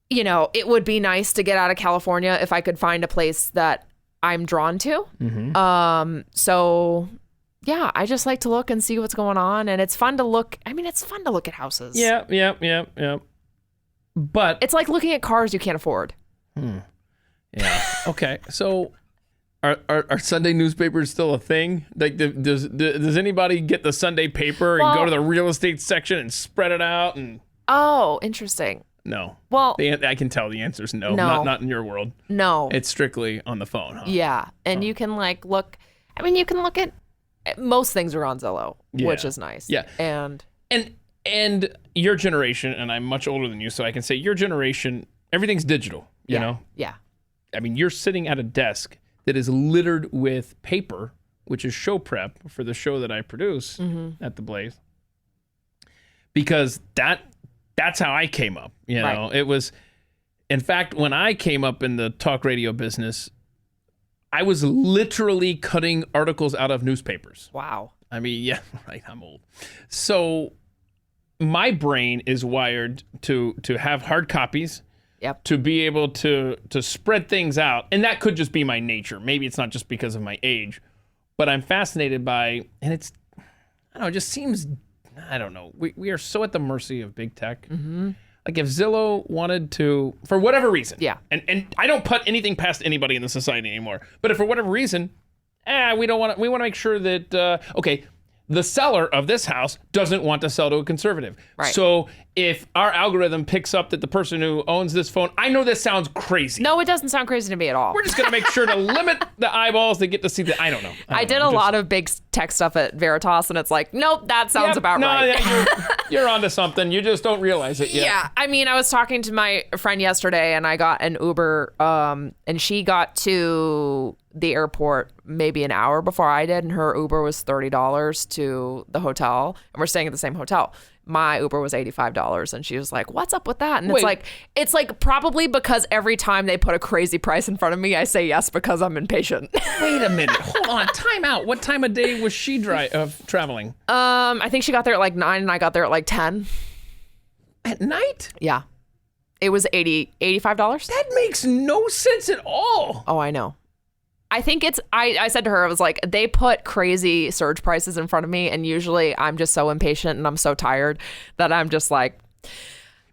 you know, it would be nice to get out of California if I could find a place that I'm drawn to. So yeah, I just like to look and see what's going on. And it's fun to look. I mean, it's fun to look at houses. Yeah. But it's like looking at cars you can't afford. Yeah. Okay. So are Sunday newspapers still a thing? Like, does anybody get the Sunday paper and go to the real estate section and spread it out? And oh, interesting. No. Well, I can tell the answer is no. Not in your world. No. It's strictly on the phone, huh? Yeah. And you can like look. I mean, you can look at most things are on Zillow, which is nice. Yeah. And your generation, and I'm much older than you, so I can say your generation, everything's digital, you know? Yeah. I mean, you're sitting at a desk that is littered with paper, which is show prep for the show that I produce at The Blaze. Because that's how I came up, you know? It was, in fact, when I came up in the talk radio business, I was literally cutting articles out of newspapers. Wow. I mean, yeah, right, I'm old. So my brain is wired to have hard copies, to be able to spread things out. And that could just be my nature. Maybe it's not just because of my age, but I'm fascinated by, and it's, I don't know, it just seems, I don't know. We are so at the mercy of big tech. Like if Zillow wanted to, for whatever reason, and I don't put anything past anybody in the society anymore, but if for whatever reason, we want to make sure that, the seller of this house doesn't want to sell to a conservative. Right. So if our algorithm picks up that the person who owns this phone, I know this sounds crazy. No, it doesn't sound crazy to me at all. We're just going to make sure to limit the eyeballs that get to see I don't know. I did a lot of big tech stuff at Veritas, and it's like, nope, that sounds about right. You're onto something. You just don't realize it yet. Yeah. I mean, I was talking to my friend yesterday, and I got an Uber, and she got to the airport maybe an hour before I did, and her Uber was $30 to the hotel, and we're staying at the same hotel. My Uber was $85, and she was like, what's up with that? And it's like probably because every time they put a crazy price in front of me, I say yes because I'm impatient. Wait a minute. Hold on. Time out. What time of day was she traveling? I think she got there at like 9, and I got there at like 10. At night? Yeah. It was $85. That makes no sense at all. Oh, I know. I think I said to her, I was like, they put crazy surge prices in front of me, and usually I'm just so impatient and I'm so tired that I'm just like,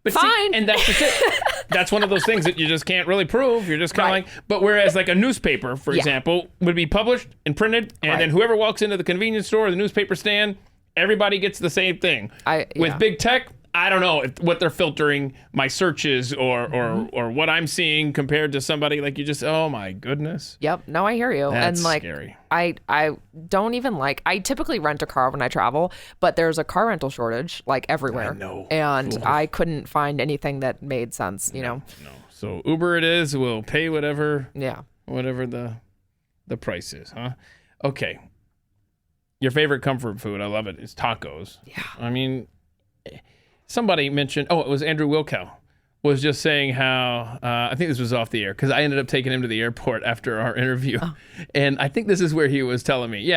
but fine. See, and that's just it. That's one of those things that you just can't really prove. You're just kind of like, but whereas like a newspaper, for example, would be published and printed, and then whoever walks into the convenience store or the newspaper stand, everybody gets the same thing. With big tech, I don't know what they're filtering my searches or what I'm seeing compared to somebody like you just, oh my goodness. Yep. No, I hear you. That's and like, scary. I don't even I typically rent a car when I travel, but there's a car rental shortage like everywhere. I know. And I couldn't find anything that made sense, you know? No. So Uber it is, we'll pay whatever the price is, huh? Okay. Your favorite comfort food, I love it, is tacos. Yeah. I mean, somebody mentioned, it was Andrew Wilkow, was just saying how, I think this was off the air, because I ended up taking him to the airport after our interview. Oh. And I think this is where he was telling me,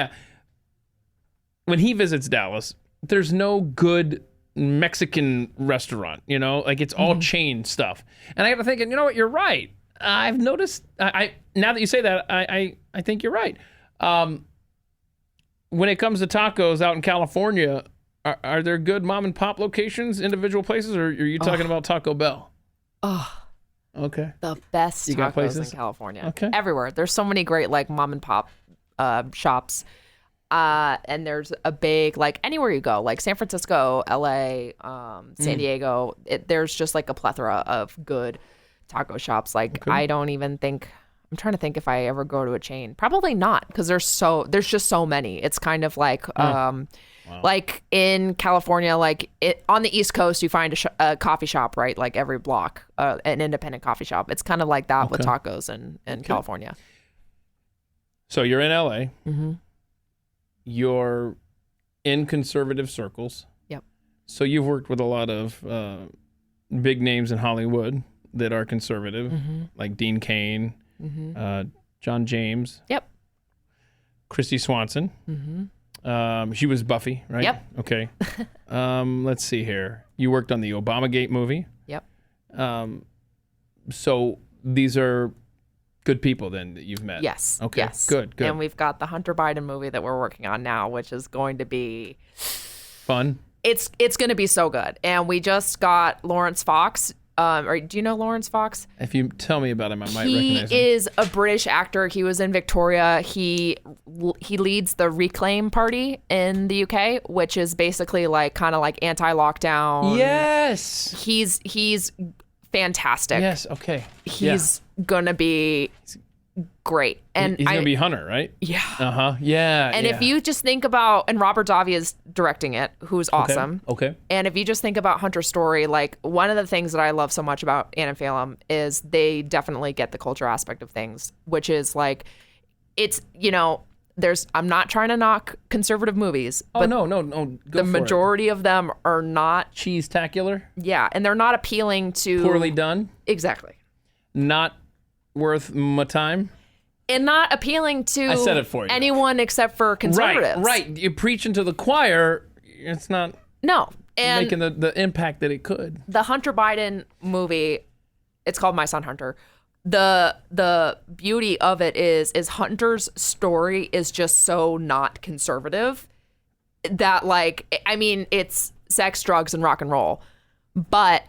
when he visits Dallas, there's no good Mexican restaurant, like it's all chain stuff. And I got to thinking, you know what, you're right. I've noticed, I now that you say that, I think you're right. When it comes to tacos out in California, are there good mom and pop locations, individual places, or are you talking about Taco Bell? Oh, okay. The best you got tacos places in California. Okay. Everywhere. There's so many great like mom and pop shops. And there's a big, like anywhere you go, like San Francisco, LA, San Diego, there's just like a plethora of good taco shops. Like I don't even think, I'm trying to think if I ever go to a chain. Probably not, because there's just so many. It's kind of like, like in California, like on the East Coast, you find a coffee shop, right? Like every block, an independent coffee shop. It's kind of like that with tacos in California. So you're in LA. Mm-hmm. You're in conservative circles. Yep. So you've worked with a lot of big names in Hollywood that are conservative, like Dean Cain, John James. Yep. Christy Swanson. She was Buffy, right? Yep. Okay. Let's see here. You worked on the Obamagate movie. Yep. So these are good people then that you've met. Yes. Okay. Yes. Good. And we've got the Hunter Biden movie that we're working on now, which is going to be fun. It's going to be so good. And we just got Lawrence Fox. Or do you know Lawrence Fox? If you tell me about him, I might recognize him. He is a British actor. He was in Victoria. He leads the Reclaim Party in the UK, which is basically like kind of like anti-lockdown. Yes. He's fantastic. Yes. Okay. He's gonna be great. And he's gonna be Hunter, right? Yeah. Yeah. And if you just think about, and Robert Davi is directing it, who's awesome. Okay. And if you just think about Hunter's story, like one of the things that I love so much about Ann and Phelan is they definitely get the culture aspect of things, which is like, it's, I'm not trying to knock conservative movies. Oh, but no. The majority of them are not. Cheese-tacular? Yeah. And they're not appealing to. Poorly done? Exactly. Not worth my time? And not appealing to I said it for you. anyone except for conservatives. Right. You're preaching to the choir. It's not making the impact that it could. The Hunter Biden movie, it's called My Son Hunter. The beauty of it is Hunter's story is just so not conservative that it's sex, drugs, and rock and roll. But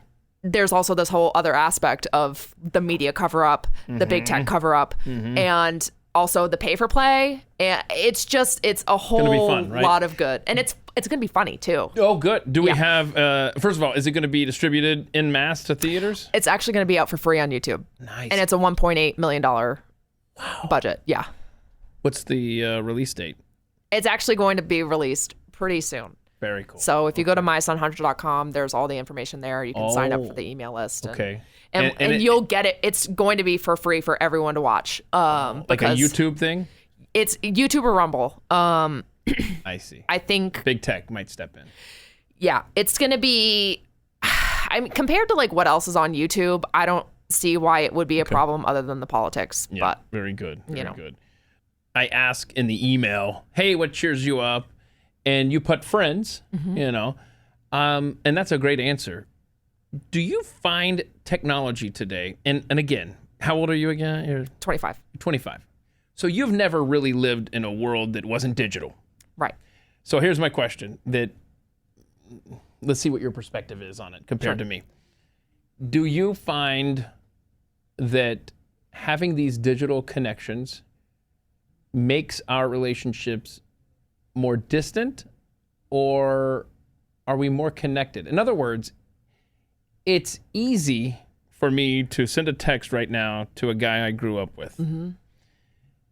there's also this whole other aspect of the media cover-up, the big tech cover-up, and also the pay-for-play. And it's a whole fun, right? lot of good. And it's going to be funny, too. Oh, good. Do we have, first of all, is it going to be distributed en masse to theaters? It's actually going to be out for free on YouTube. Nice. And it's a $1.8 million budget. Yeah. What's the release date? It's actually going to be released pretty soon. Very cool. So if you go to mysonhunter.com, there's all the information there. You can sign up for the email list. And you'll get it. It's going to be for free for everyone to watch. Like a YouTube thing? It's YouTube or Rumble. I see. I think big tech might step in. Yeah, it's going to be, I mean, compared to like what else is on YouTube, I don't see why it would be a problem other than the politics. Yeah, but very good. Very good. I ask in the email, hey, what cheers you up? And you put friends, and that's a great answer. Do you find technology today, and again, how old are you again? You're 25. 25. So you've never really lived in a world that wasn't digital. Right. So here's my question let's see what your perspective is on it compared to me. Do you find that having these digital connections makes our relationships more distant, or are we more connected? In other words, it's easy for me to send a text right now to a guy I grew up with. Mm-hmm.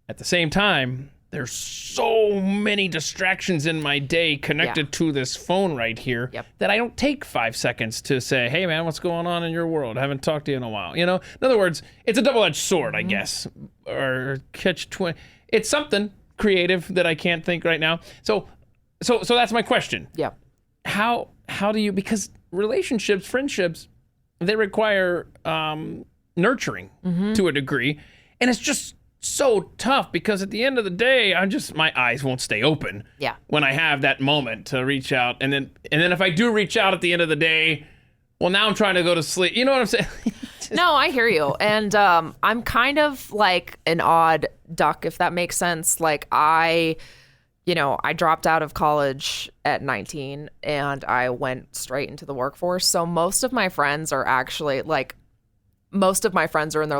At the same time, there's so many distractions in my day connected to this phone right here that I don't take 5 seconds to say, hey, man, what's going on in your world? I haven't talked to you in a while. You know, in other words, it's a double-edged sword, I guess, or catch-20. It's something creative that I can't think right now. So that's my question. Yeah. How do you, because relationships, friendships, they require nurturing to a degree. And it's just so tough because at the end of the day, my eyes won't stay open when I have that moment to reach out. And then if I do reach out at the end of the day, well, now I'm trying to go to sleep. You know what I'm saying? No, I hear you. And I'm kind of like an odd duck, if that makes sense. Like I dropped out of college at 19 and I went straight into the workforce. So most of my friends are actually in their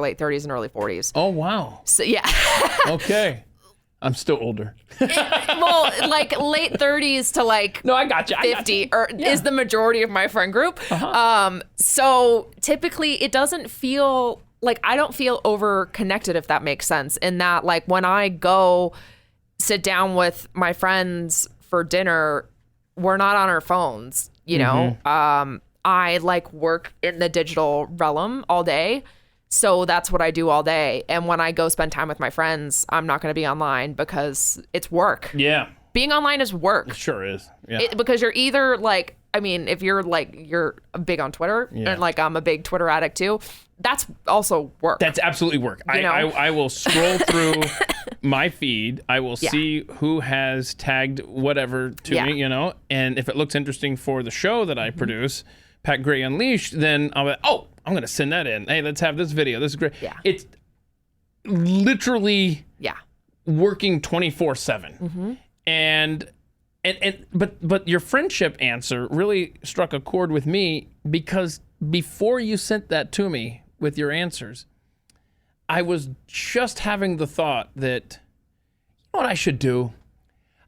late 30s and early 40s. Oh, wow. So yeah. Okay. I'm still older. Well, like late 30s to like no, I got you. 50 is the majority of my friend group. So typically it doesn't feel like, I don't feel over connected, if that makes sense. In that, like, when I go sit down with my friends for dinner, we're not on our phones, you know? I like work in the digital realm all day. So that's what I do all day. And when I go spend time with my friends, I'm not going to be online because it's work. Yeah. Being online is work. It sure is. Yeah. Because you're either like, I mean, if you're big on Twitter and like I'm a big Twitter addict too, that's also work. That's absolutely work. I will scroll through my feed. I will see who has tagged whatever to me, you know, and if it looks interesting for the show that I produce, Pat Gray Unleashed, then I'll be, I'm going to send that in. Hey, let's have this video. This is great. Yeah. It's literally working 24/7. But your friendship answer really struck a chord with me because before you sent that to me with your answers, I was just having the thought that, you know what I should do?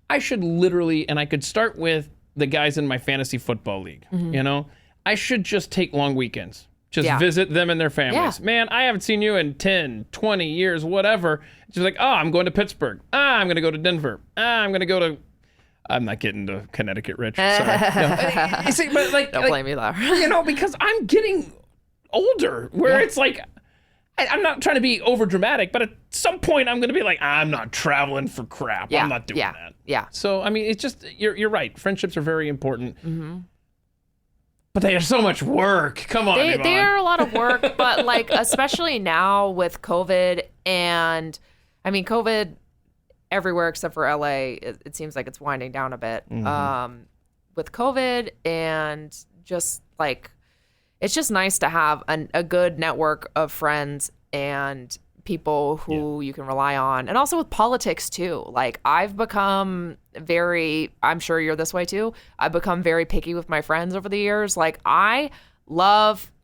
I should literally, and I could start with the guys in my fantasy football league, you know? I should just take long weekends. Just visit them and their families. Yeah. Man, I haven't seen you in 10, 20 years, whatever. It's just like, I'm going to Pittsburgh. I'm going to go to Denver. I'm going to go to... I'm not getting to Connecticut, Rich. Sorry. No. You see, but don't blame me there. You know, because I'm getting older, where it's like, I'm not trying to be over dramatic, but at some point I'm going to be like, I'm not traveling for crap. I'm not doing that. Yeah. So, I mean, it's just, you're right. Friendships are very important. But they are so much work. Come on, Yvonne. They are a lot of work, but like, especially now with COVID, and I mean, COVID everywhere except for LA, it seems like it's winding down a bit. With COVID, and just like, it's just nice to have a good network of friends and people who you can rely on. And also with politics too. Like, I've become I'm sure you're this way too, I've become very picky with my friends over the years. Like, I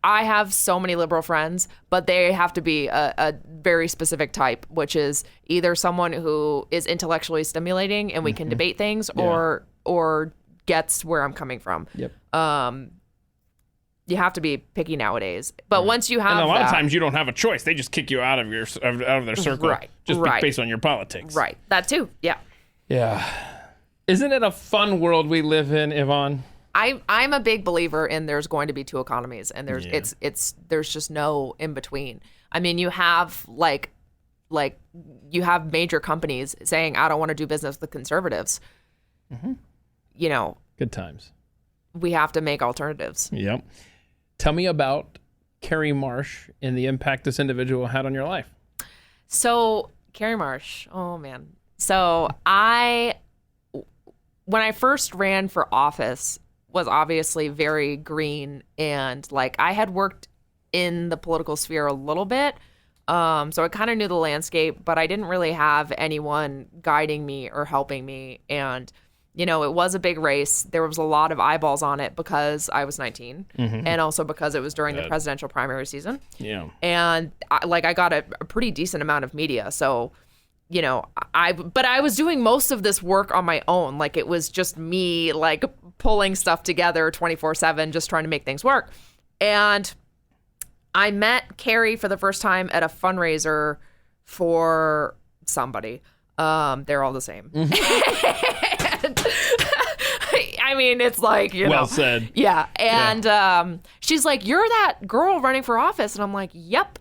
have so many liberal friends, but they have to be a very specific type, which is either someone who is intellectually stimulating and we can debate things, or gets where I'm coming from. You have to be picky nowadays. But once you have and a lot of times you don't have a choice. They just kick you out of their circle based on your politics. Right. That too. Yeah. Yeah. Isn't it a fun world we live in, Yvonne? I'm a big believer in there's going to be two economies, and there's there's just no in between. I mean, you have like you have major companies saying, I don't want to do business with conservatives. You know, good times. We have to make alternatives. Yep. Tell me about Carrie Marsh and the impact this individual had on your life. So Carrie Marsh, oh man. So when I first ran for office, was obviously very green, and like I had worked in the political sphere a little bit. So I kind of knew the landscape, but I didn't really have anyone guiding me or helping me. And, you know, it was a big race. There was a lot of eyeballs on it because I was 19 and also because it was during the presidential primary season. Yeah. And I got a pretty decent amount of media. So, you know, but I was doing most of this work on my own. Like it was just me like pulling stuff together 24/7, just trying to make things work. And I met Carrie for the first time at a fundraiser for somebody. They're all the same. I mean, it's like, you know. Well said. Yeah. And she's like, "You're that girl running for office." And I'm like, "Yep."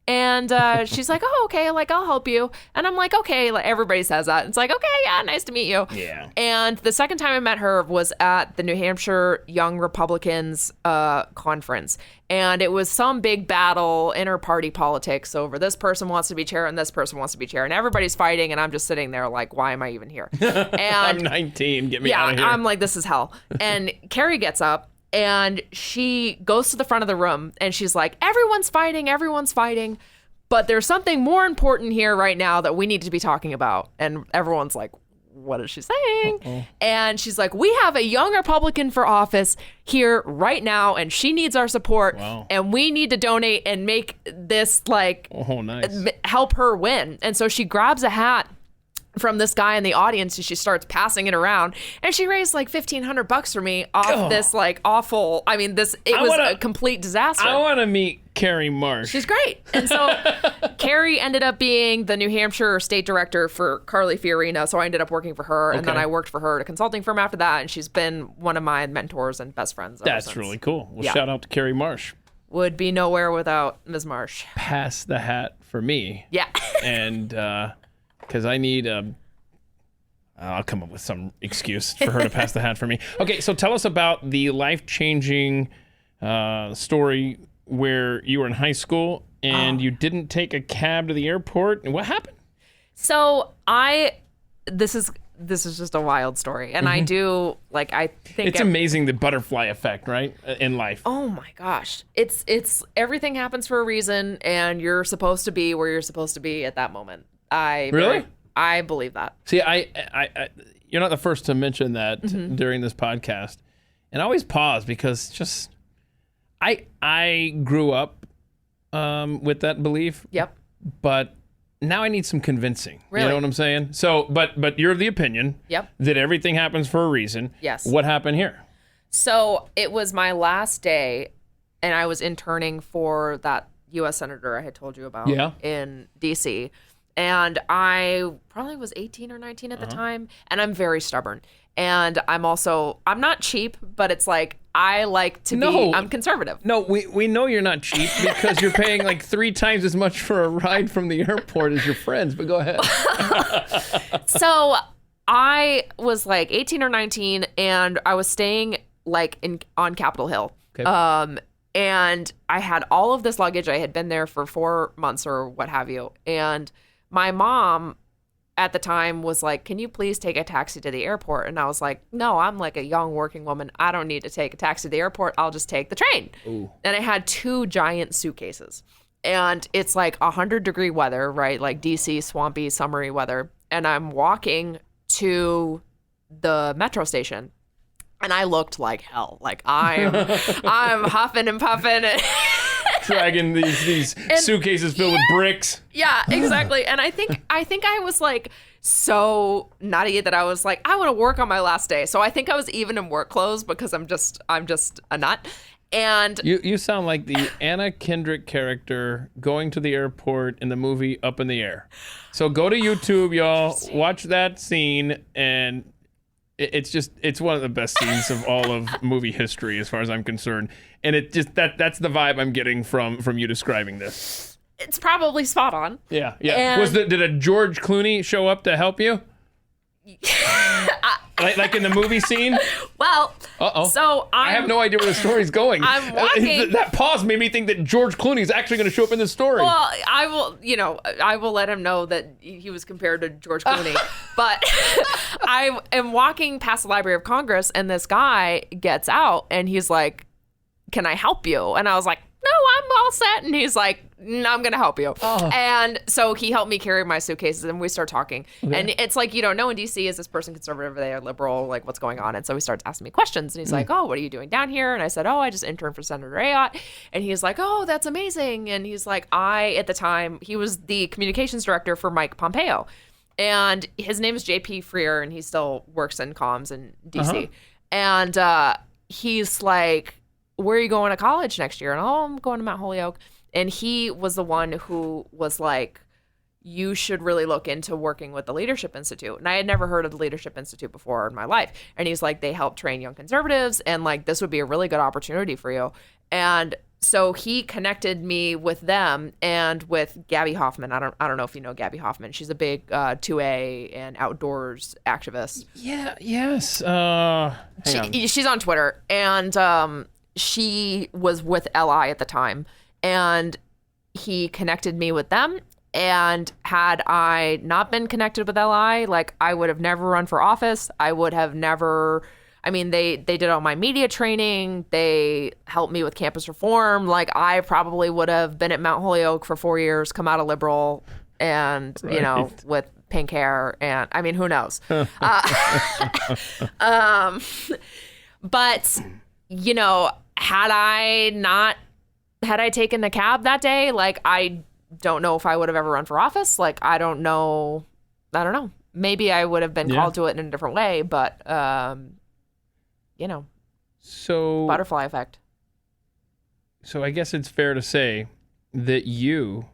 And she's like, "Oh, okay, like I'll help you." And I'm like, "Okay," like everybody says that. It's like, "Okay, yeah, nice to meet you." Yeah. And the second time I met her was at the New Hampshire Young Republicans conference. And it was some big battle, inter-party politics over this person wants to be chair and this person wants to be chair. And everybody's fighting, and I'm just sitting there like, why am I even here? And I'm 19, get me out of here. I'm like, this is hell. And Carrie gets up. And she goes to the front of the room and she's like, everyone's fighting. But there's something more important here right now that we need to be talking about. And everyone's like, what is she saying? Uh-oh. And she's like, we have a young Republican for office here right now, and she needs our support. Wow. And we need to donate and make this like help her win. And so she grabs a hat from this guy in the audience, and she starts passing it around, and she raised like $1,500 for me off this like awful. I mean, it was a complete disaster. I want to meet Carrie Marsh. She's great. And so Carrie ended up being the New Hampshire state director for Carly Fiorina. So I ended up working for her, and then I worked for her at a consulting firm after that, and she's been one of my mentors and best friends. That's really cool. Well, shout out to Carrie Marsh. Would be nowhere without Ms. Marsh. Pass the hat for me. Yeah. And because I need I'll come up with some excuse for her to pass the hat for me. Okay, so tell us about the life-changing story where you were in high school and you didn't take a cab to the airport. And what happened? So this is just a wild story. And I do, like, I think it's amazing the butterfly effect, right? In life. Oh my gosh. It's everything happens for a reason, and you're supposed to be where you're supposed to be at that moment. I believe that. See, I you're not the first to mention that during this podcast. And I always pause because just I grew up with that belief. Yep. But now I need some convincing. Really? You know what I'm saying? So, but you're of the opinion that everything happens for a reason. Yes. What happened here? So it was my last day, and I was interning for that U.S. Senator I had told you about in D.C., and I probably was 18 or 19 at the time, and I'm very stubborn. And I'm not cheap, but it's like, I like to be, I'm conservative. No, we know you're not cheap because you're paying like 3 times as much for a ride from the airport as your friends, but go ahead. So I was like 18 or 19, and I was staying like on Capitol Hill. Okay. And I had all of this luggage. I had been there for 4 months or what have you. And my mom at the time was like, can you please take a taxi to the airport? And I was like, no, I'm like a young working woman. I don't need to take a taxi to the airport. I'll just take the train. Ooh. And I had 2 giant suitcases. And it's like 100-degree weather, right? Like DC, swampy, summery weather. And I'm walking to the metro station. And I looked like hell. Like I'm huffing and puffing. Dragging these suitcases filled with bricks. Yeah, exactly. And I think I was like so nutty that I was like, I want to work on my last day. So I think I was even in work clothes because I'm just a nut. And you sound like the Anna Kendrick character going to the airport in the movie Up in the Air. So go to YouTube, y'all. Watch that scene, and it's one of the best scenes of all of movie history as far as I'm concerned. And it just that's the vibe I'm getting from you describing this. It's probably spot on. Yeah. Did a George Clooney show up to help you? like in the movie scene? Well, So I have no idea where the story's going. I'm walking. That pause made me think that George Clooney is actually going to show up in this story. Well, I will let him know that he was compared to George Clooney. But I am walking past the Library of Congress, and this guy gets out, and he's like, "Can I help you?" And I was like, "No, I'm all set." And he's like, "No, I'm going to help you." And so he helped me carry my suitcases, and we start talking. Okay. And it's like, you don't know in D.C., is this person conservative, are they liberal, like what's going on? And so he starts asking me questions, and he's like, "Oh, what are you doing down here?" And I said, "Oh, I just interned for Senator Ayotte." And he's like, "Oh, that's amazing." And he's like, at the time, he was the communications director for Mike Pompeo. And his name is J.P. Freer, and he still works in comms in D.C. And he's like, "Where are you going to college next year?" And I'm going to Mount Holyoke. And he was the one who was like, "You should really look into working with the Leadership Institute." And I had never heard of the Leadership Institute before in my life. And he's like, "They help train young conservatives, and like this would be a really good opportunity for you." And so he connected me with them and with Gabby Hoffman. I don't know if you know Gabby Hoffman. She's a big 2A and outdoors activist. Yeah. Yes. She's on Twitter, and she was with LI at the time. And he connected me with them. And had I not been connected with LI, like I would have never run for office. I would have never, they did all my media training. They helped me with campus reform. Like I probably would have been at Mount Holyoke for 4 years, come out a liberal, and, with pink hair. And who knows? But, had I taken the cab that day, like, I don't know if I would have ever run for office. Like, I don't know. Maybe I would have been called to it in a different way, but, So butterfly effect. So I guess it's fair to say that you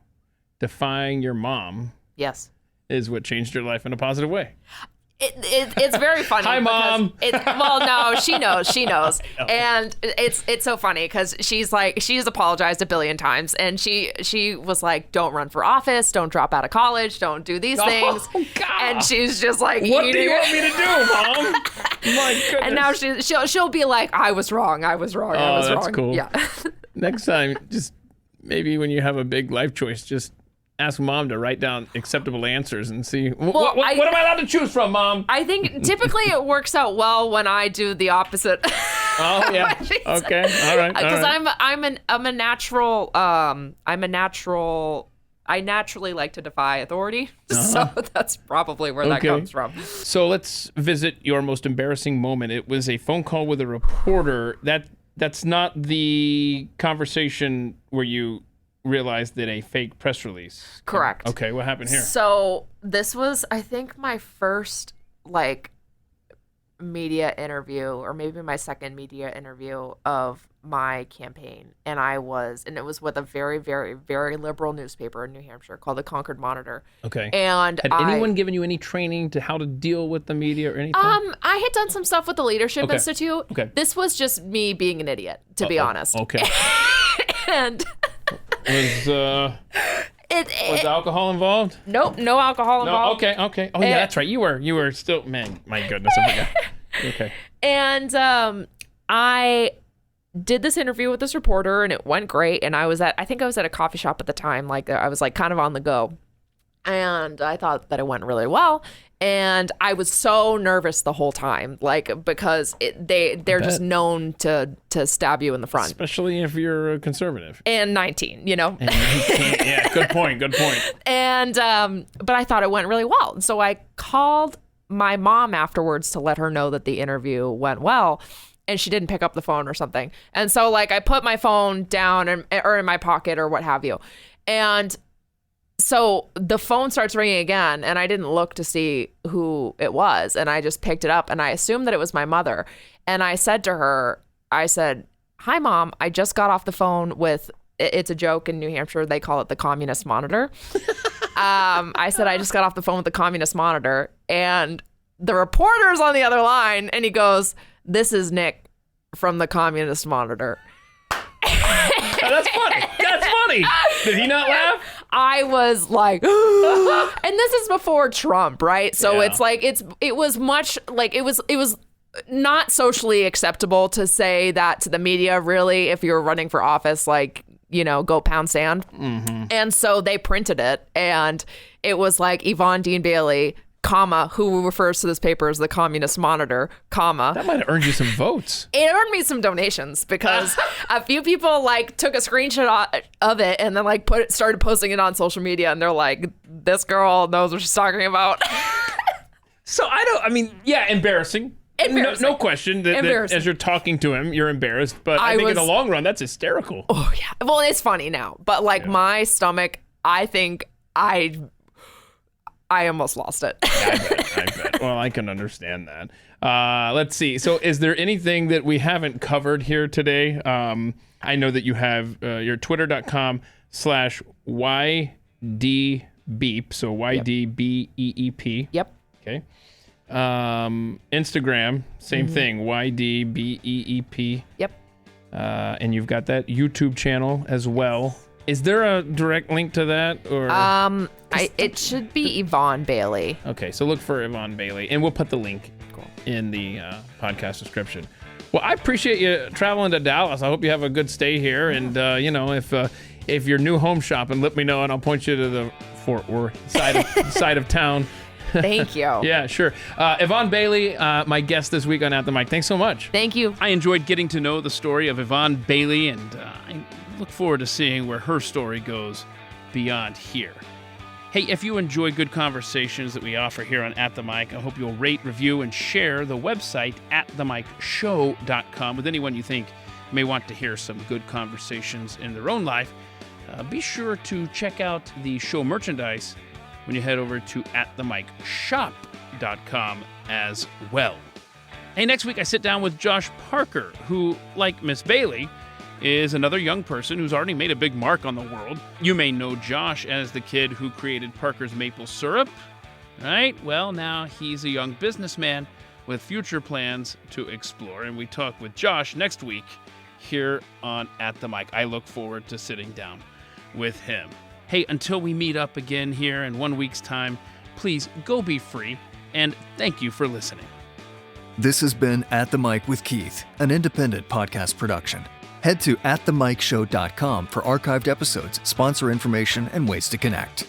defying your mom Yes. is what changed your life in a positive way. It's very funny. Hi, Mom. No, she knows. And it's so funny because she's apologized a billion times, and she was like, "Don't run for office, don't drop out of college, don't do these things." Oh, God. And she's just like, "What do you want me to do, Mom?" My goodness. And now she'll be like, "I was wrong. I was wrong. I was wrong." That's cool. Yeah. Next time, just maybe when you have a big life choice, just ask Mom to write down acceptable answers and see what am I allowed to choose from, Mom? I think typically it works out well when I do the opposite. Oh yeah. Okay. All right. Because I'm a natural. I naturally like to defy authority, so that's probably where that comes from. So let's visit your most embarrassing moment. It was a phone call with a reporter. That's not the conversation where you realized that a fake press release. Correct. Okay, what happened here? So this was, I think, my first media interview, or maybe my second media interview of my campaign, and it was with a very, very, very liberal newspaper in New Hampshire called the Concord Monitor. Okay. And had anyone given you any training to how to deal with the media or anything? I had done some stuff with the Leadership Institute. Okay. This was just me being an idiot, to be honest. Okay. And was alcohol involved? Nope, no alcohol involved. No, okay. Oh yeah, that's right. You were still, man, my goodness, I forgot. Okay. And I did this interview with this reporter, and it went great. And I think I was at a coffee shop at the time. Like I was kind of on the go, and I thought that it went really well. And I was so nervous the whole time, because they're just known to stab you in the front, especially if you're a conservative and 19, And 19, yeah, good point. And but I thought it went really well, so I called my mom afterwards to let her know that the interview went well, and she didn't pick up the phone or something. And so I put my phone down or in my pocket or what have you, and so the phone starts ringing again, and I didn't look to see who it was, and I just picked it up, and I assumed that it was my mother. And I said to her, "Hi, Mom, I just got off the phone with," it's a joke in New Hampshire, they call it the Communist Monitor. I said, "I just got off the phone with the Communist Monitor," and the reporter's on the other line, and he goes, "This is Nick from the Communist Monitor." Oh, that's funny. Did he not laugh? I was like, and this is before Trump, right? So it's like, it was much like, it was not socially acceptable to say that to the media, really, if you're running for office, like, you know, go pound sand. And so they printed it, and it was like Yvonne Bailey, comma, who refers to this paper as the Communist Monitor, comma. That might have earned you some votes. It earned me some donations because a few people like took a screenshot of it and then like started posting it on social media, and they're like, this girl knows what she's talking about. So embarrassing. No question that as you're talking to him, you're embarrassed. But I think in the long run, that's hysterical. Oh, yeah. Well, it's funny now. But like my stomach, I think I almost lost it. I bet. Well, I can understand that. Let's see. So is there anything that we haven't covered here today? I know that you have your twitter.com/YDBeep. So YDBEEP. Yep. Okay. Instagram, same thing, YDBEEP. Yep. And you've got that YouTube channel as well. Is there a direct link to that, or? It should be Yvonne Bailey. Okay, so look for Yvonne Bailey, and we'll put the link in the podcast description. Well, I appreciate you traveling to Dallas. I hope you have a good stay here, and if you're new home shopping, let me know, and I'll point you to the Fort Worth side of town. Thank you. Yeah, sure. Yvonne Bailey, my guest this week on At the Mic. Thanks so much. Thank you. I enjoyed getting to know the story of Yvonne Bailey, and I look forward to seeing where her story goes beyond here. Hey, if you enjoy good conversations that we offer here on At the Mic, I hope you'll rate, review, and share the website atthemicshow.com with anyone you think may want to hear some good conversations in their own life. Be sure to check out the show merchandise when you head over to atthemicshop.com as well. Hey, next week I sit down with Josh Parker, who, like Miss Bailey, is another young person who's already made a big mark on the world. You may know Josh as the kid who created Parker's maple syrup, right? Well, now he's a young businessman with future plans to explore, and we talk with Josh next week here on At the Mic. I look forward to sitting down with him. Hey, until we meet up again here in 1 week's time, please go be free, and thank you for listening. This has been At the Mic with Keith, an independent podcast production. Head to atthemicshow.com for archived episodes, sponsor information, and ways to connect.